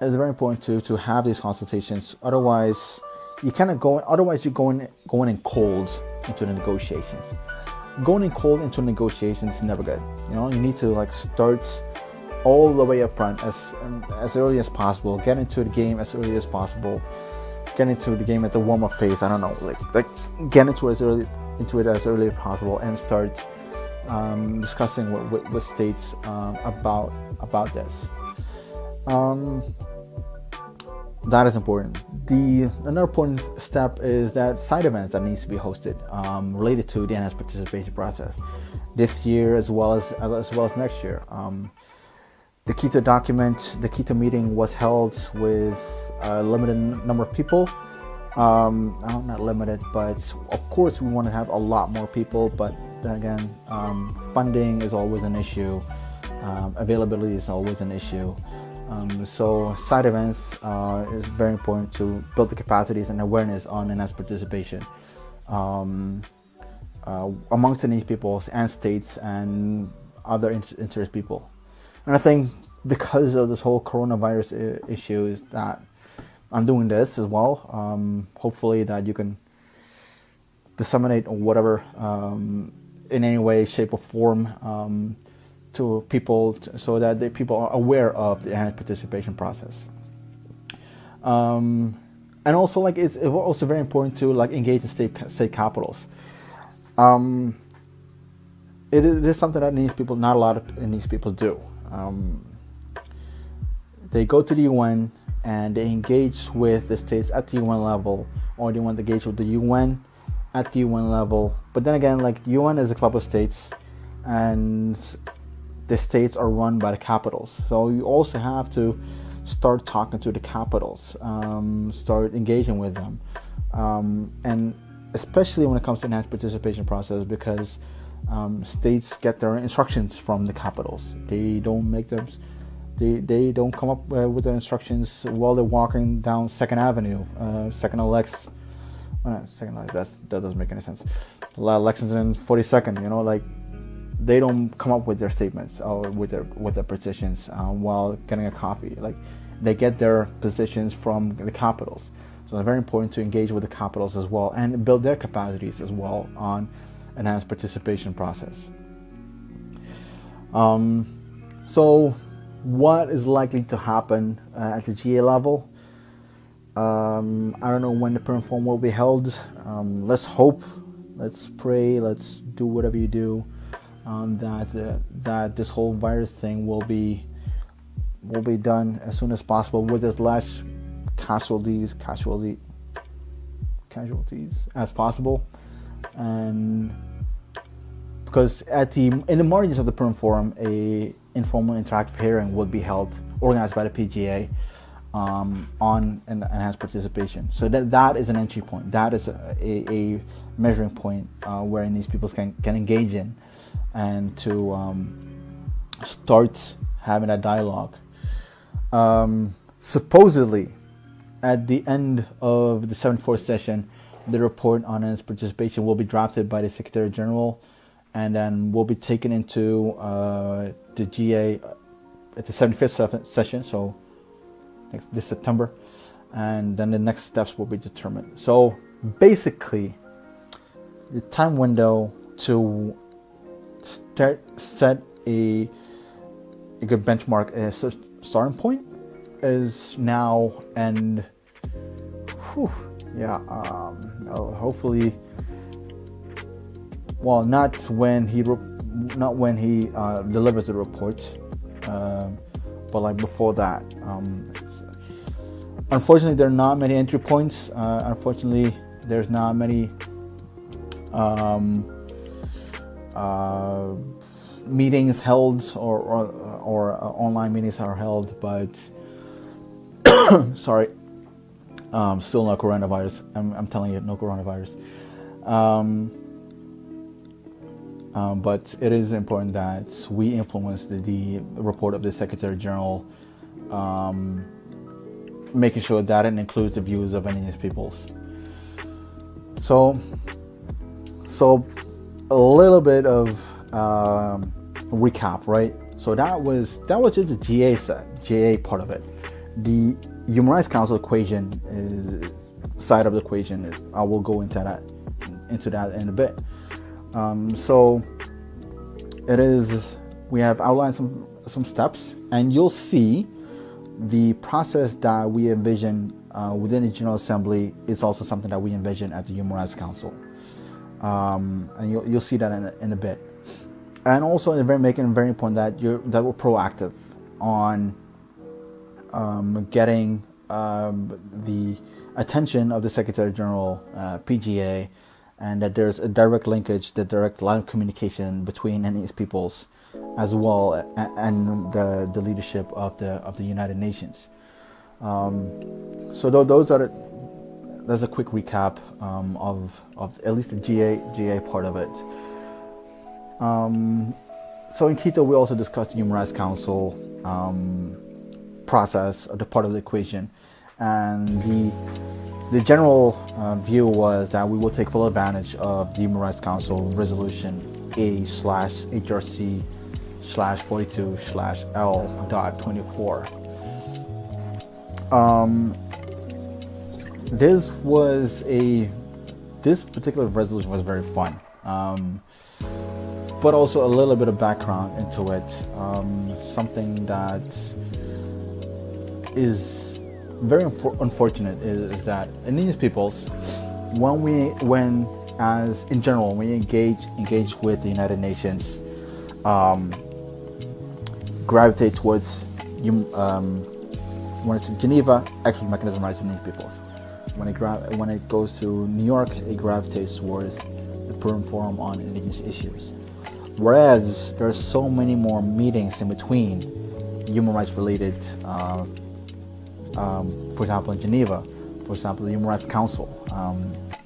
it's very important to have these consultations. Otherwise, you cannot go. Otherwise, you're going in cold into the negotiations. Going in cold into negotiations is never good. You need to, like, start all the way up front as early as possible. Get into the game as early as possible. Get into the game at the warm-up phase. I don't know, like get into it as early as possible and start discussing with states about this. That is important. Another important step is that side events that needs to be hosted related to the enhanced participation process this year as well as next year. The Quito meeting was held with a limited number of people. Not limited, but of course we want to have a lot more people. But then again, funding is always an issue. Availability is always an issue. So side events is very important to build the capacities and awareness on enhanced participation amongst the Indigenous peoples and states and other interest people. And I think because of this whole coronavirus issue is that I'm doing this as well. Hopefully that you can disseminate whatever in any way, shape or form to people so that the people are aware of the enhanced participation process. And also, like, it's also very important to, like, engage in state capitals. It is something that not a lot of Indigenous people do. They go to the UN and they engage with the states at the UN level, or they want to engage with the UN at the UN level. But then again, like, UN is a club of states, and the states are run by the capitals. So you also have to start talking to the capitals, start engaging with them, and especially when it comes to enhanced participation process, because states get their instructions from the capitals. They don't make them. They don't come up with their instructions while they're walking down Second Avenue, Second Alex. Second Alex. That doesn't make any sense. Lexington 42nd. Like, they don't come up with their statements or with their positions while getting a coffee. Like, they get their positions from the capitals. So it's very important to engage with the capitals as well and build their capacities as well on enhanced participation process. So what is likely to happen at the GA level? I don't know when the Perm Forum will be held. Let's hope, let's pray, let's do whatever you do that this whole virus thing will be done as soon as possible with as less casualties as possible. And because in the margins of the Perm Forum, a informal interactive hearing would be held, organized by the PGA, on enhanced participation. So that is an entry point. That is a measuring point where Indigenous peoples can engage in and to start having that dialogue. Supposedly, at the end of the 74th session, the report on its participation will be drafted by the Secretary General, and then will be taken into the GA at the 75th session, so this September, and then the next steps will be determined. So basically, the time window to set a good benchmark, a starting point, is now, and hopefully, well, not when he delivers the report, but like before that. Unfortunately, there are not many entry points. Unfortunately, there's not many meetings held or online meetings are held, but sorry, still no coronavirus. I'm telling you, no coronavirus. But it is important that we influence the report of the Secretary General, making sure that it includes the views of Indigenous peoples. So a little bit of recap, right? So that was just the GA part of it. The Human Rights Council equation side of the equation. I will go into that in a bit. So it is. We have outlined some steps, and you'll see the process that we envision within the General Assembly is also something that we envision at the Human Rights Council, and you'll see that in a bit. And also, making it very important that we're proactive on getting the attention of the Secretary General, PGA, and that there's a direct linkage, the direct line of communication between Indigenous peoples as well and the leadership of the United Nations. So that's a quick recap of at least the GA part of it. So in Quito, we also discussed the Human Rights Council process, the part of the equation, and the general view was that we will take full advantage of the Human Rights Council Resolution A/HRC/42/L.24. This particular resolution was very fun, but also a little bit of background into it. Something that is very unfortunate is that Indigenous peoples, when we engage with the United Nations, gravitate towards when it's in Geneva, export mechanism rights of Indigenous peoples. When it goes to New York, it gravitates towards the Purim Forum on Indigenous Issues. Whereas there are so many more meetings in between human rights related. For example, in Geneva, for example, the Human Rights Council,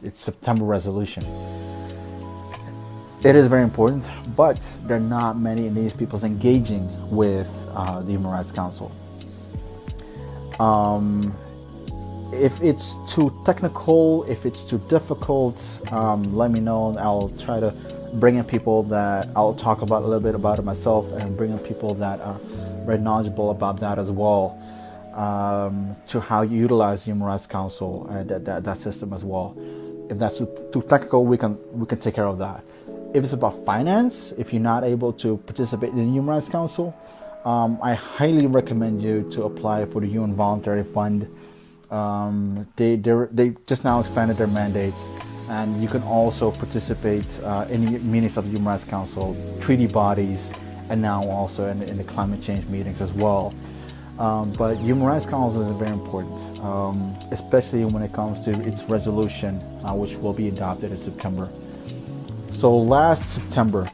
its September resolution. It is very important, but there are not many Indigenous peoples engaging with the Human Rights Council. If it's too technical, if it's too difficult, let me know. I'll try to bring in people that I'll talk about a little bit about it myself, and bring in people that are very knowledgeable about that as well. To how you utilize the Human Rights Council and that system as well. If that's too technical, we can take care of that. If it's about finance, if you're not able to participate in the Human Rights Council, I highly recommend you to apply for the UN Voluntary Fund. They just now expanded their mandate, and you can also participate in the meetings of the Human Rights Council, treaty bodies, and now also in the climate change meetings as well. But Human Rights Council is very important, especially when it comes to its resolution, which will be adopted in September. So last September,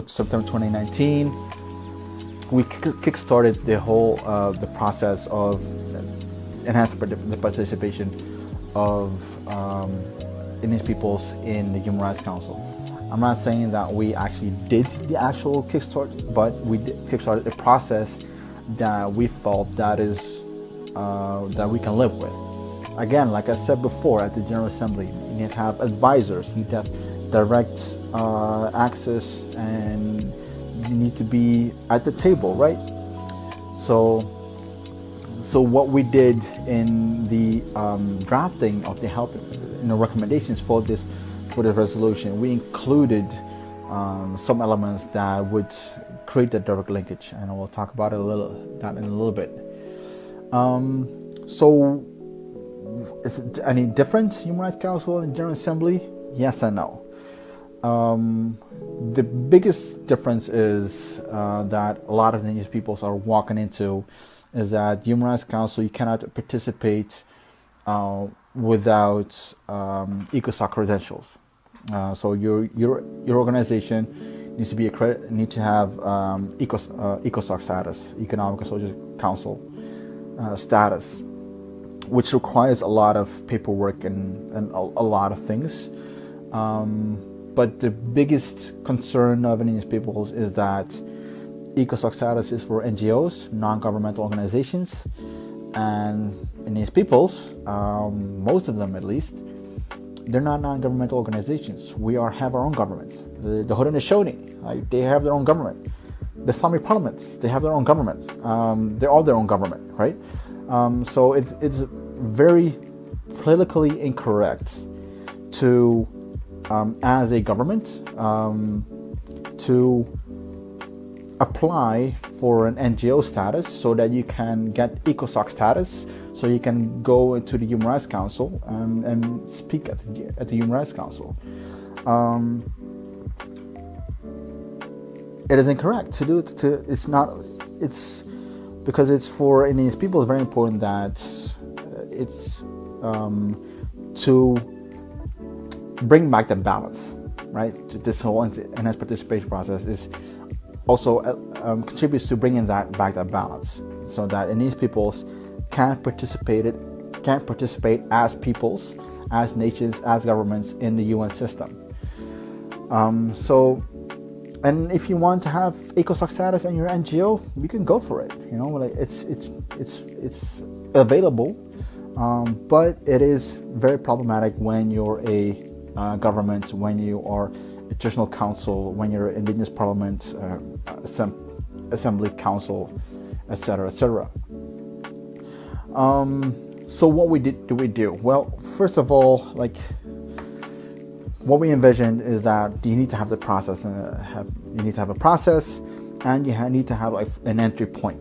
September 2019, we kick-started the whole the process of enhance the participation of Indigenous peoples in the Human Rights Council. I'm not saying that we actually did the actual kickstart, but we kickstarted a process that we felt that is that we can live with. Again, like I said before, at the General Assembly, you need to have advisors, you need to have direct access, and you need to be at the table, right? So what we did in the drafting of the help, recommendations for this resolution, we included some elements that would create that direct linkage, and we'll talk about it in a little bit. So, is it any different, Human Rights Council and General Assembly? Yes and no. The biggest difference is that a lot of Indigenous peoples are walking into is that Human Rights Council, you cannot participate without ECOSOC credentials. So your organization needs to be need to have ECOSOC status, Economic and Social Council status, which requires a lot of paperwork and a lot of things. But the biggest concern of Indigenous peoples is that ECOSOC status is for NGOs, non-governmental organizations, and Indigenous peoples, most of them at least, they're not non-governmental organizations. We have our own governments. The Haudenosaunee, they have their own government. The Sami parliaments, they have their own governments. They're all their own government, right? So it's very politically incorrect to, as a government, to apply for an NGO status so that you can get ECOSOC status, so you can go into the Human Rights Council and speak at the Human Rights Council. It is incorrect to do it. It's because it's for Indigenous people. It's very important that it's to bring back the balance, right? To this whole enhanced participation process is also contributes to bringing that balance, so that Indigenous peoples can participate as peoples, as nations, as governments in the UN system. And if you want to have ECOSOC status in your NGO, you can go for it. It's available, but it is very problematic when you're a government, when you are a traditional council, when you're Indigenous Parliament, Assembly Council, etc., etc. So what do we do? Well, first of all, what we envisioned is that you need to have the process, you need to have a process, and you need to have an entry point.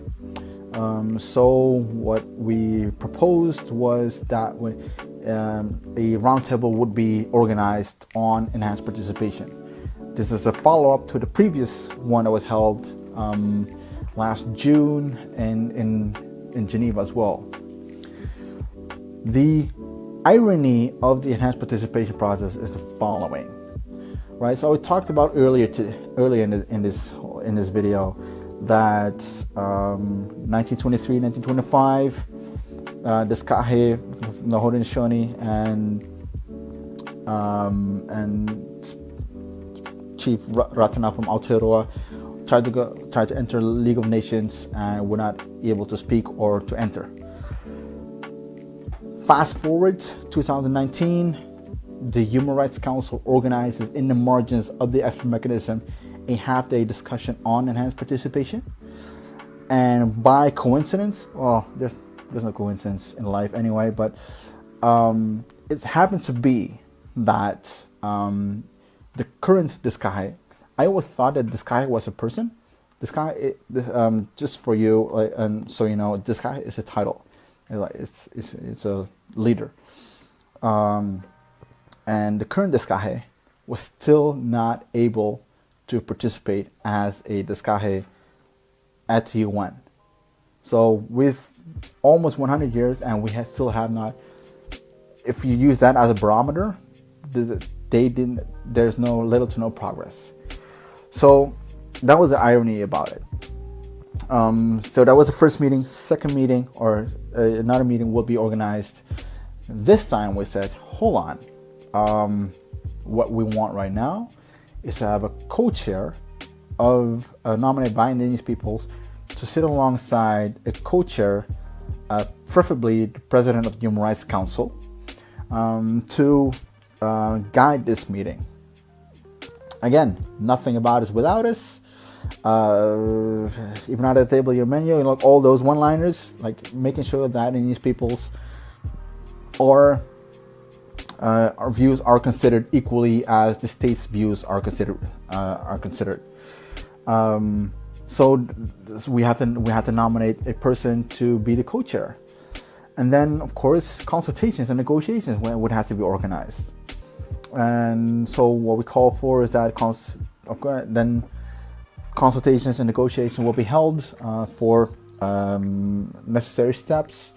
So what we proposed was that a roundtable would be organized on enhanced participation. This is a follow-up to the previous one that was held last June in Geneva as well. The irony of the enhanced participation process is the following, right? So we talked about earlier in this video that 1923, 1925, the Skahe, the Haudenosaunee, and Chief Ratana from Aotearoa tried to enter the League of Nations and were not able to speak or to enter. Fast forward 2019, the Human Rights Council organizes in the margins of the expert mechanism a half-day discussion on enhanced participation. And by coincidence, well, there's no coincidence in life anyway, but it happens to be that the current Diskahe, I always thought that Diskahe was a person. Diskahe, just for you, and so you know, Diskahe is a title. It's a leader, and the current Diskahe was still not able to participate as a Diskahe at the UN. So with almost 100 years, and we still have not. If you use that as a barometer, there's little to no progress. So that was the irony about it. So that was the first meeting. Second meeting or another meeting will be organized. This time we said, hold on. What we want right now is to have a co-chair of nominated by Indigenous peoples to sit alongside a co-chair, preferably the president of the Human Rights Council, to guide this meeting. Again, nothing about us without us. Even at the table, your menu, all those one-liners, like making sure that Indigenous peoples or our views are considered equally as the state's views are considered. So we have to nominate a person to be the co-chair, and then of course consultations and negotiations would have to be organized. And so what we call for is that then consultations and negotiations will be held for necessary steps,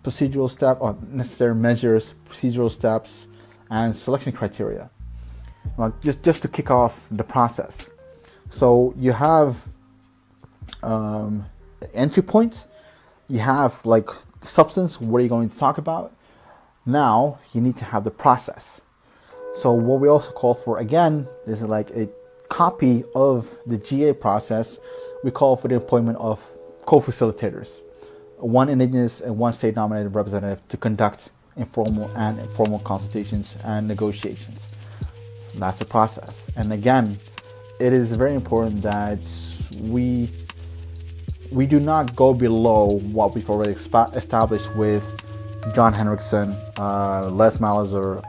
procedural steps, or necessary measures, procedural steps, and selection criteria. Just to kick off the process. So you have entry point, you have like substance, what are you going to talk about? Now you need to have the process. So what we also call for, again, is like a copy of the GA process. We call for the appointment of co-facilitators, one Indigenous and one state nominated representative to conduct informal and formal consultations and negotiations. That's the process. And again, it is very important that we do not go below what we've already established with John Henriksen, Les Malazer,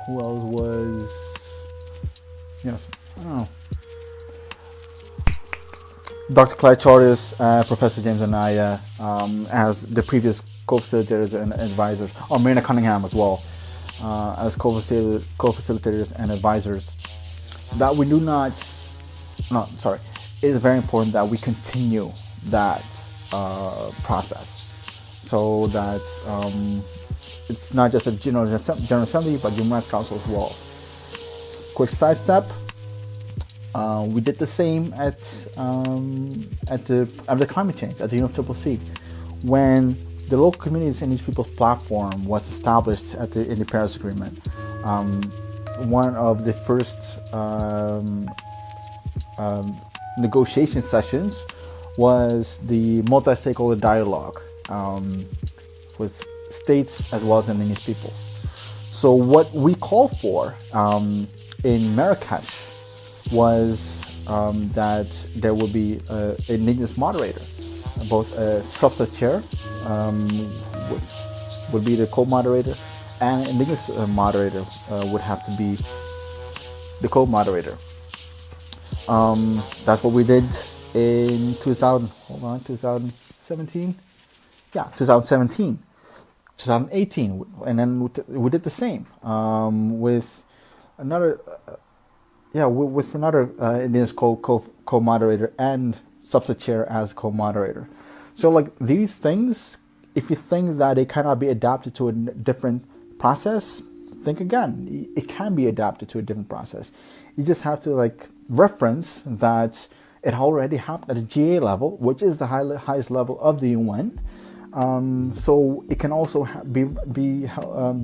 who else was? Yes, I don't know. Dr. Clyde Charters, Professor James Anaya, as the previous co-facilitators and advisors, or Marina Cunningham as well, as co-facilitators and advisors. That we do not, it is very important that we continue that process, so that it's not just a General Assembly, but Human Rights Council as well. Quick sidestep. We did the same at the climate change at the UNFCCC, when the local communities and Indigenous Peoples platform was established in the Paris Agreement. One of the first negotiation sessions was the multi-stakeholder dialogue with states as well as Indigenous peoples. So what we called for in Marrakesh was that there would be an Indigenous moderator, both a subset chair, which would be the co-moderator, and an Indigenous moderator would have to be the co-moderator. That's what we did in 2017? Yeah, 2017. 2018, and then we did the same with another Indigenous co-moderator and subset chair as co-moderator. So like these things, if you think that it cannot be adapted to a different process, think again. It can be adapted to a different process. You just have to like reference that it already happened at the GA level, which is the highest level of the UN. So it can also be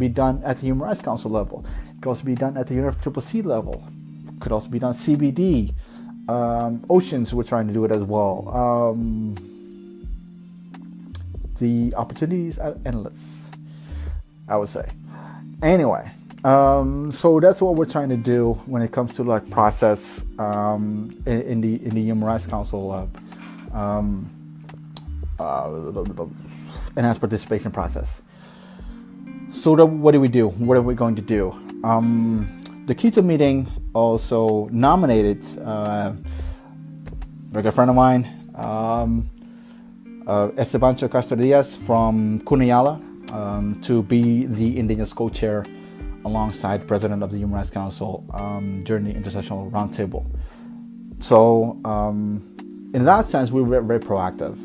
done at the Human Rights Council level. It can also be done at the UNFCCC level. It could also be done CBD. Oceans, we're trying to do it as well. The opportunities are endless, I would say. Anyway, so that's what we're trying to do when it comes to like process in the Human Rights Council enhanced participation process. So what do we do? What are we going to do? The Quito meeting also nominated a good friend of mine, Estebancho Castro Diaz from Cunayala, to be the Indigenous co-chair alongside President of the Human Rights Council during the Intersectional Roundtable. So in that sense, we were very proactive.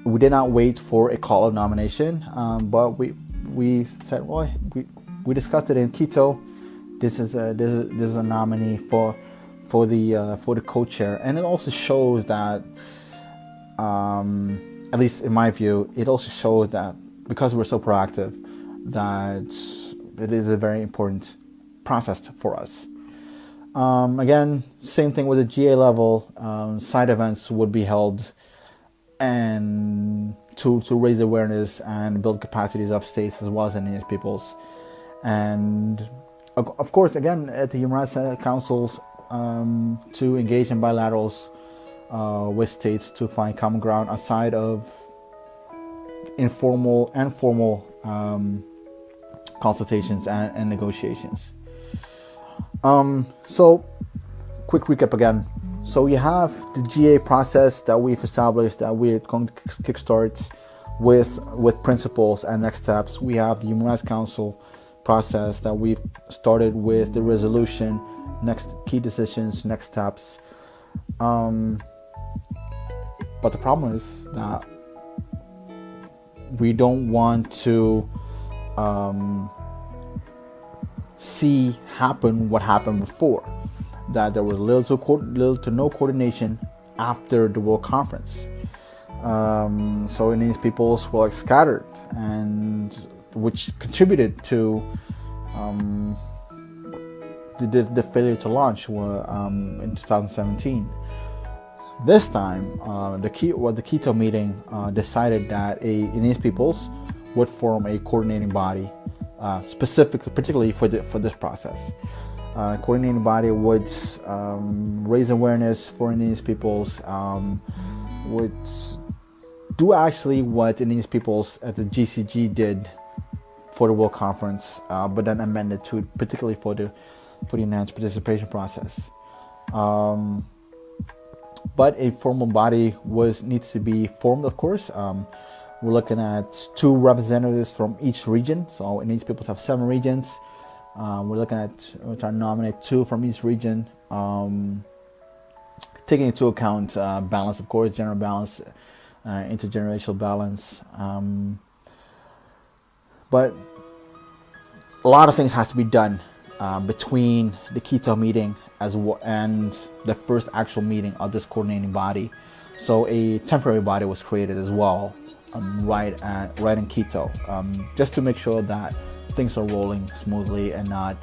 We did not wait for a call of nomination, but we said, well, we discussed it in Quito. This is a nominee for for the co-chair, and it also shows that, at least in my view, it also shows that because we're so proactive, that it is a very important process for us. Again, same thing with the GA level. Side events would be held, and to raise awareness and build capacities of states as well as Indigenous peoples. And of course, again, at the Human Rights Councils, to engage in bilaterals with states to find common ground outside of informal and formal consultations and negotiations. So, quick recap again. So you have the GA process that we've established, that we're going to kickstart with principles and next steps. We have the Human Rights Council process that we've started with the resolution, next key decisions, next steps. But the problem is that we don't want to see happen what happened before, that there was little to no coordination after the World Conference. So Indigenous peoples were scattered, and which contributed to the failure to launch in 2017. This time, the Quito meeting decided that Indigenous peoples would form a coordinating body, particularly for this process. Coordinating body would raise awareness for Indigenous peoples, would do actually what Indigenous peoples at the GCG did for the World Conference, but then amended to it, particularly for the enhanced participation process. But a formal body needs to be formed, of course. We're looking at 2 representatives from each region. So Indigenous peoples have 7 regions. We're trying to nominate 2 from each region, taking into account balance, of course, general balance, intergenerational balance. But a lot of things have to be done between the Quito meeting and the first actual meeting of this coordinating body. So a temporary body was created as well, right in Quito, just to make sure that things are rolling smoothly and that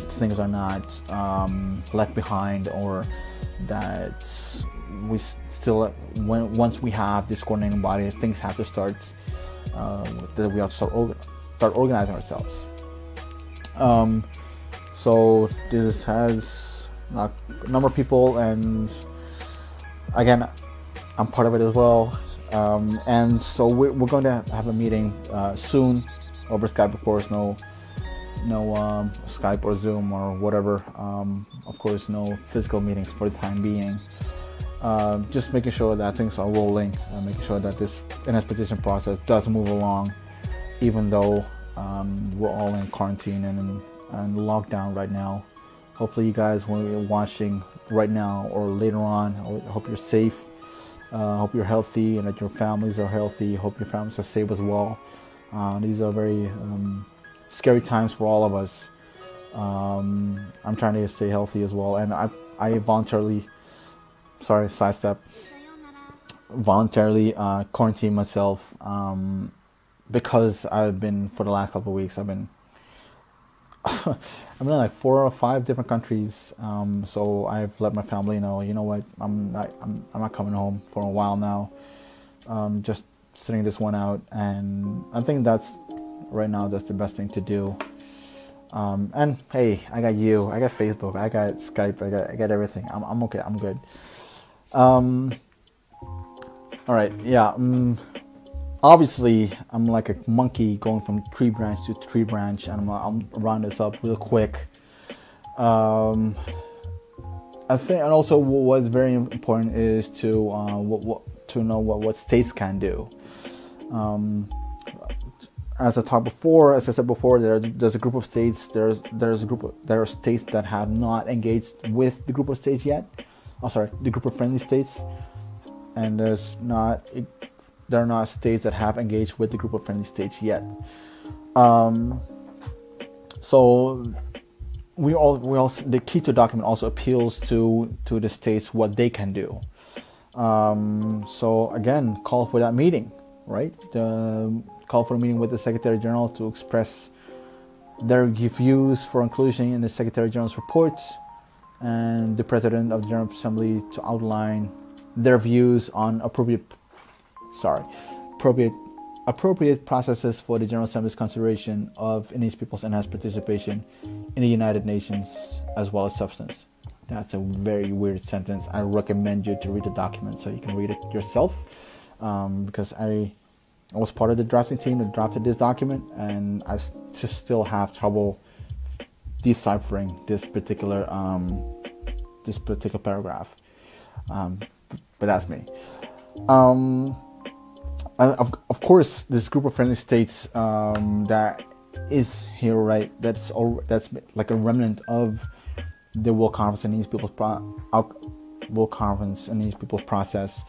things are not left behind, or that we still, once we have this coordinating body, things have to start. That we have to start organizing ourselves. So this has a number of people, and again, I'm part of it as well. And so we're going to have a meeting soon over Skype, of course. No Skype or Zoom or whatever. Of course, no physical meetings for the time being. Just making sure that things are rolling, making sure that this petition process does move along, even though we're all in quarantine and lockdown right now. Hopefully you guys, when you're watching right now or later on, I hope you're safe. Hope you're healthy and that your families are healthy. Hope your families are safe as well. These are very scary times for all of us. I'm trying to stay healthy as well, and I voluntarily quarantine myself because I've been, for the last couple of weeks, I've been in like 4 or 5 different countries. So I've let my family know, you know what, I'm not coming home for a while now. Just sitting this one out, and I think that's the best thing to do. And hey, I got you, I got Facebook, I got Skype, I got everything. I'm okay, I'm good. All right, yeah. Obviously, I'm like a monkey going from tree branch to tree branch, and I'm round this up real quick. I think, and also what's very important is to know what states can do. As I said before, there's a group of states. There are states that have not engaged with the group of states yet. The group of friendly states, and there are not states that have engaged with the group of friendly states yet. So we also the Quito document also appeals to the states what they can do. So again, call for that meeting, right? Call for a meeting with the Secretary General to express their views for inclusion in the Secretary General's report, and the President of the General Assembly to outline their views on appropriate processes for the General Assembly's consideration of Indigenous peoples' enhanced participation in the United Nations, as well as substance. That's a very weird sentence. I recommend you to read the document so you can read it yourself, because I was part of the drafting team that drafted this document, and I just still have trouble deciphering this particular paragraph. But that's me. Of course, this group of friendly states that is here, right? That's like a remnant of the World Conference on Indigenous Peoples process.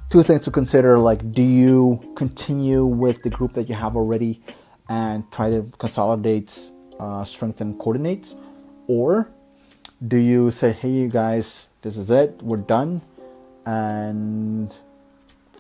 Two things to consider: like, do you continue with the group that you have already and try to consolidate, strengthen, coordinate, or do you say, "Hey, you guys, this is it, we're done," and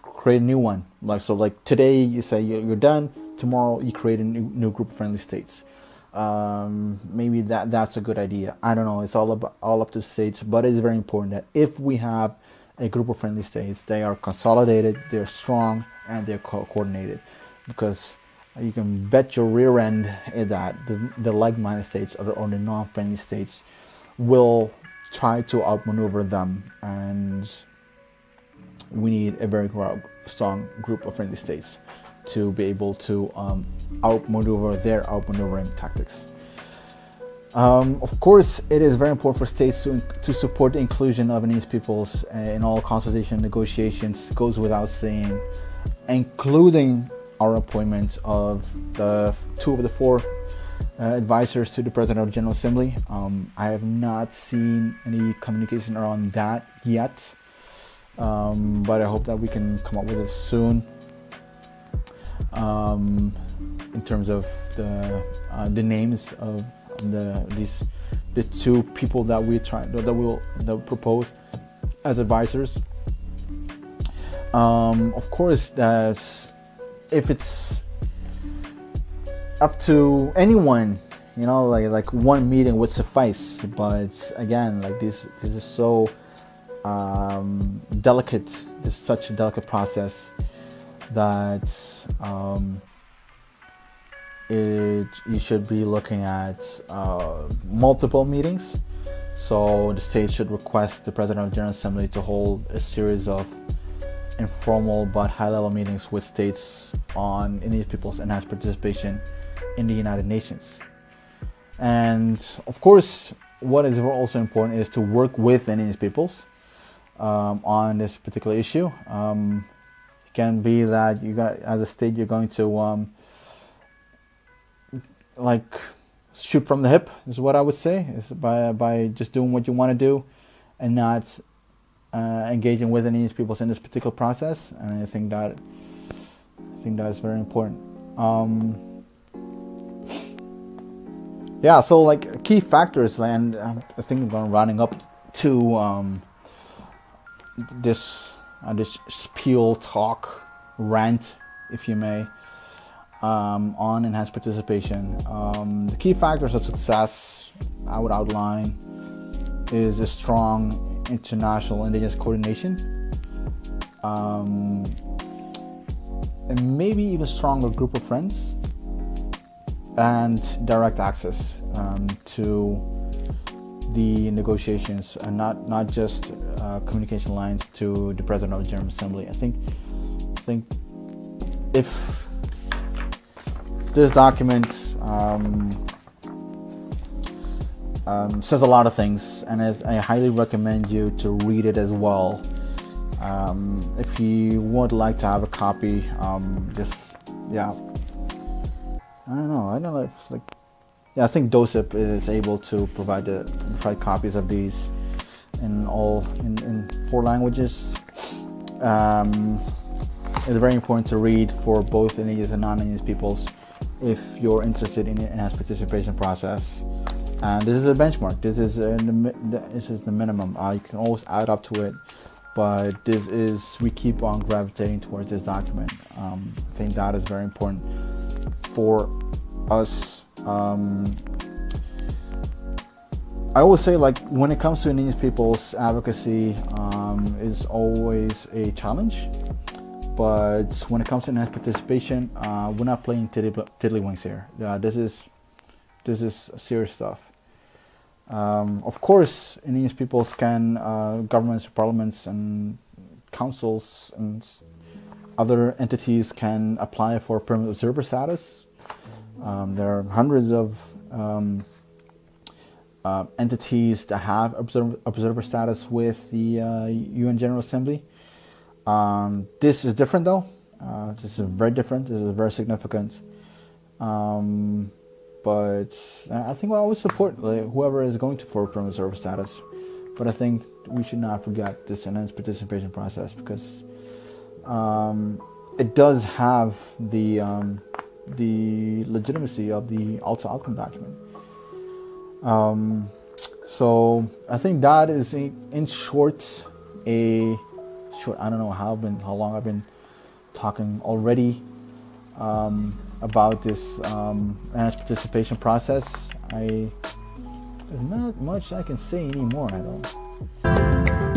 create a new one? Like today you say you're done, tomorrow you create a new group of friendly states. Maybe that's a good idea. I don't know. It's all up to states, but it's very important that if we have a group of friendly states, they are consolidated, they're strong, and they're coordinated, because you can bet your rear end that the like-minded states or the non-friendly states will try to outmaneuver them, and we need a very strong group of friendly states to be able to outmaneuver their outmaneuvering tactics. Of course, it is very important for states to support the inclusion of Indigenous peoples in all consultation negotiations. Goes without saying, including our appointment of the 2 of the 4 advisors to the President of the General Assembly. I have not seen any communication around that yet, but I hope that we can come up with it soon. In terms of the names of the 2 people that we'll propose as advisors. Of course, if it's up to anyone, like one meeting would suffice. But again, like this is so delicate. It's such a delicate process that you should be looking at multiple meetings. So the state should request the President of the General Assembly to hold a series of informal but high-level meetings with states on Indigenous peoples' enhanced participation in the United Nations. And of course, what is also important is to work with Indigenous peoples on this particular issue. It can be that as a state, you're going to shoot from the hip, is what I would say, is by just doing what you want to do and not engaging with Indigenous peoples in this particular process. And I think that is very important. So like key factors, and I think I'm going rounding up to this spiel talk rant, if you may, on enhanced participation. The key factors of success I would outline is a strong international indigenous coordination, and maybe even stronger group of friends, and direct access to the negotiations, and not just communication lines to the President of the General Assembly. I think if this document says a lot of things, and I highly recommend you to read it as well. If you would like to have a copy, I don't know if I think DOSIP is able to provide copies of these in 4 languages. It's very important to read for both Indigenous and non-Indigenous peoples if you're interested in the enhanced participation process. And this is a benchmark. This is the minimum. You can always add up to it, but we keep on gravitating towards this document. I think that is very important for us. I always say, like, when it comes to Indigenous peoples, advocacy is always a challenge. But when it comes to enhanced participation, we're not playing tiddlywinks here. This is serious stuff. Of course, Indigenous peoples can, governments, parliaments, and councils and other entities can apply for permanent observer status. There are hundreds of entities that have observer status with the UN General Assembly. This is different, though. This is very different. This is very significant. But I think we'll always support whoever is going for permanent observer status. But I think we should not forget this enhanced participation process, because it does have the legitimacy of the Alta Outcome document. So I think that is in short I don't know how long I've been talking already about this enhanced participation process. There's not much I can say anymore. I don't.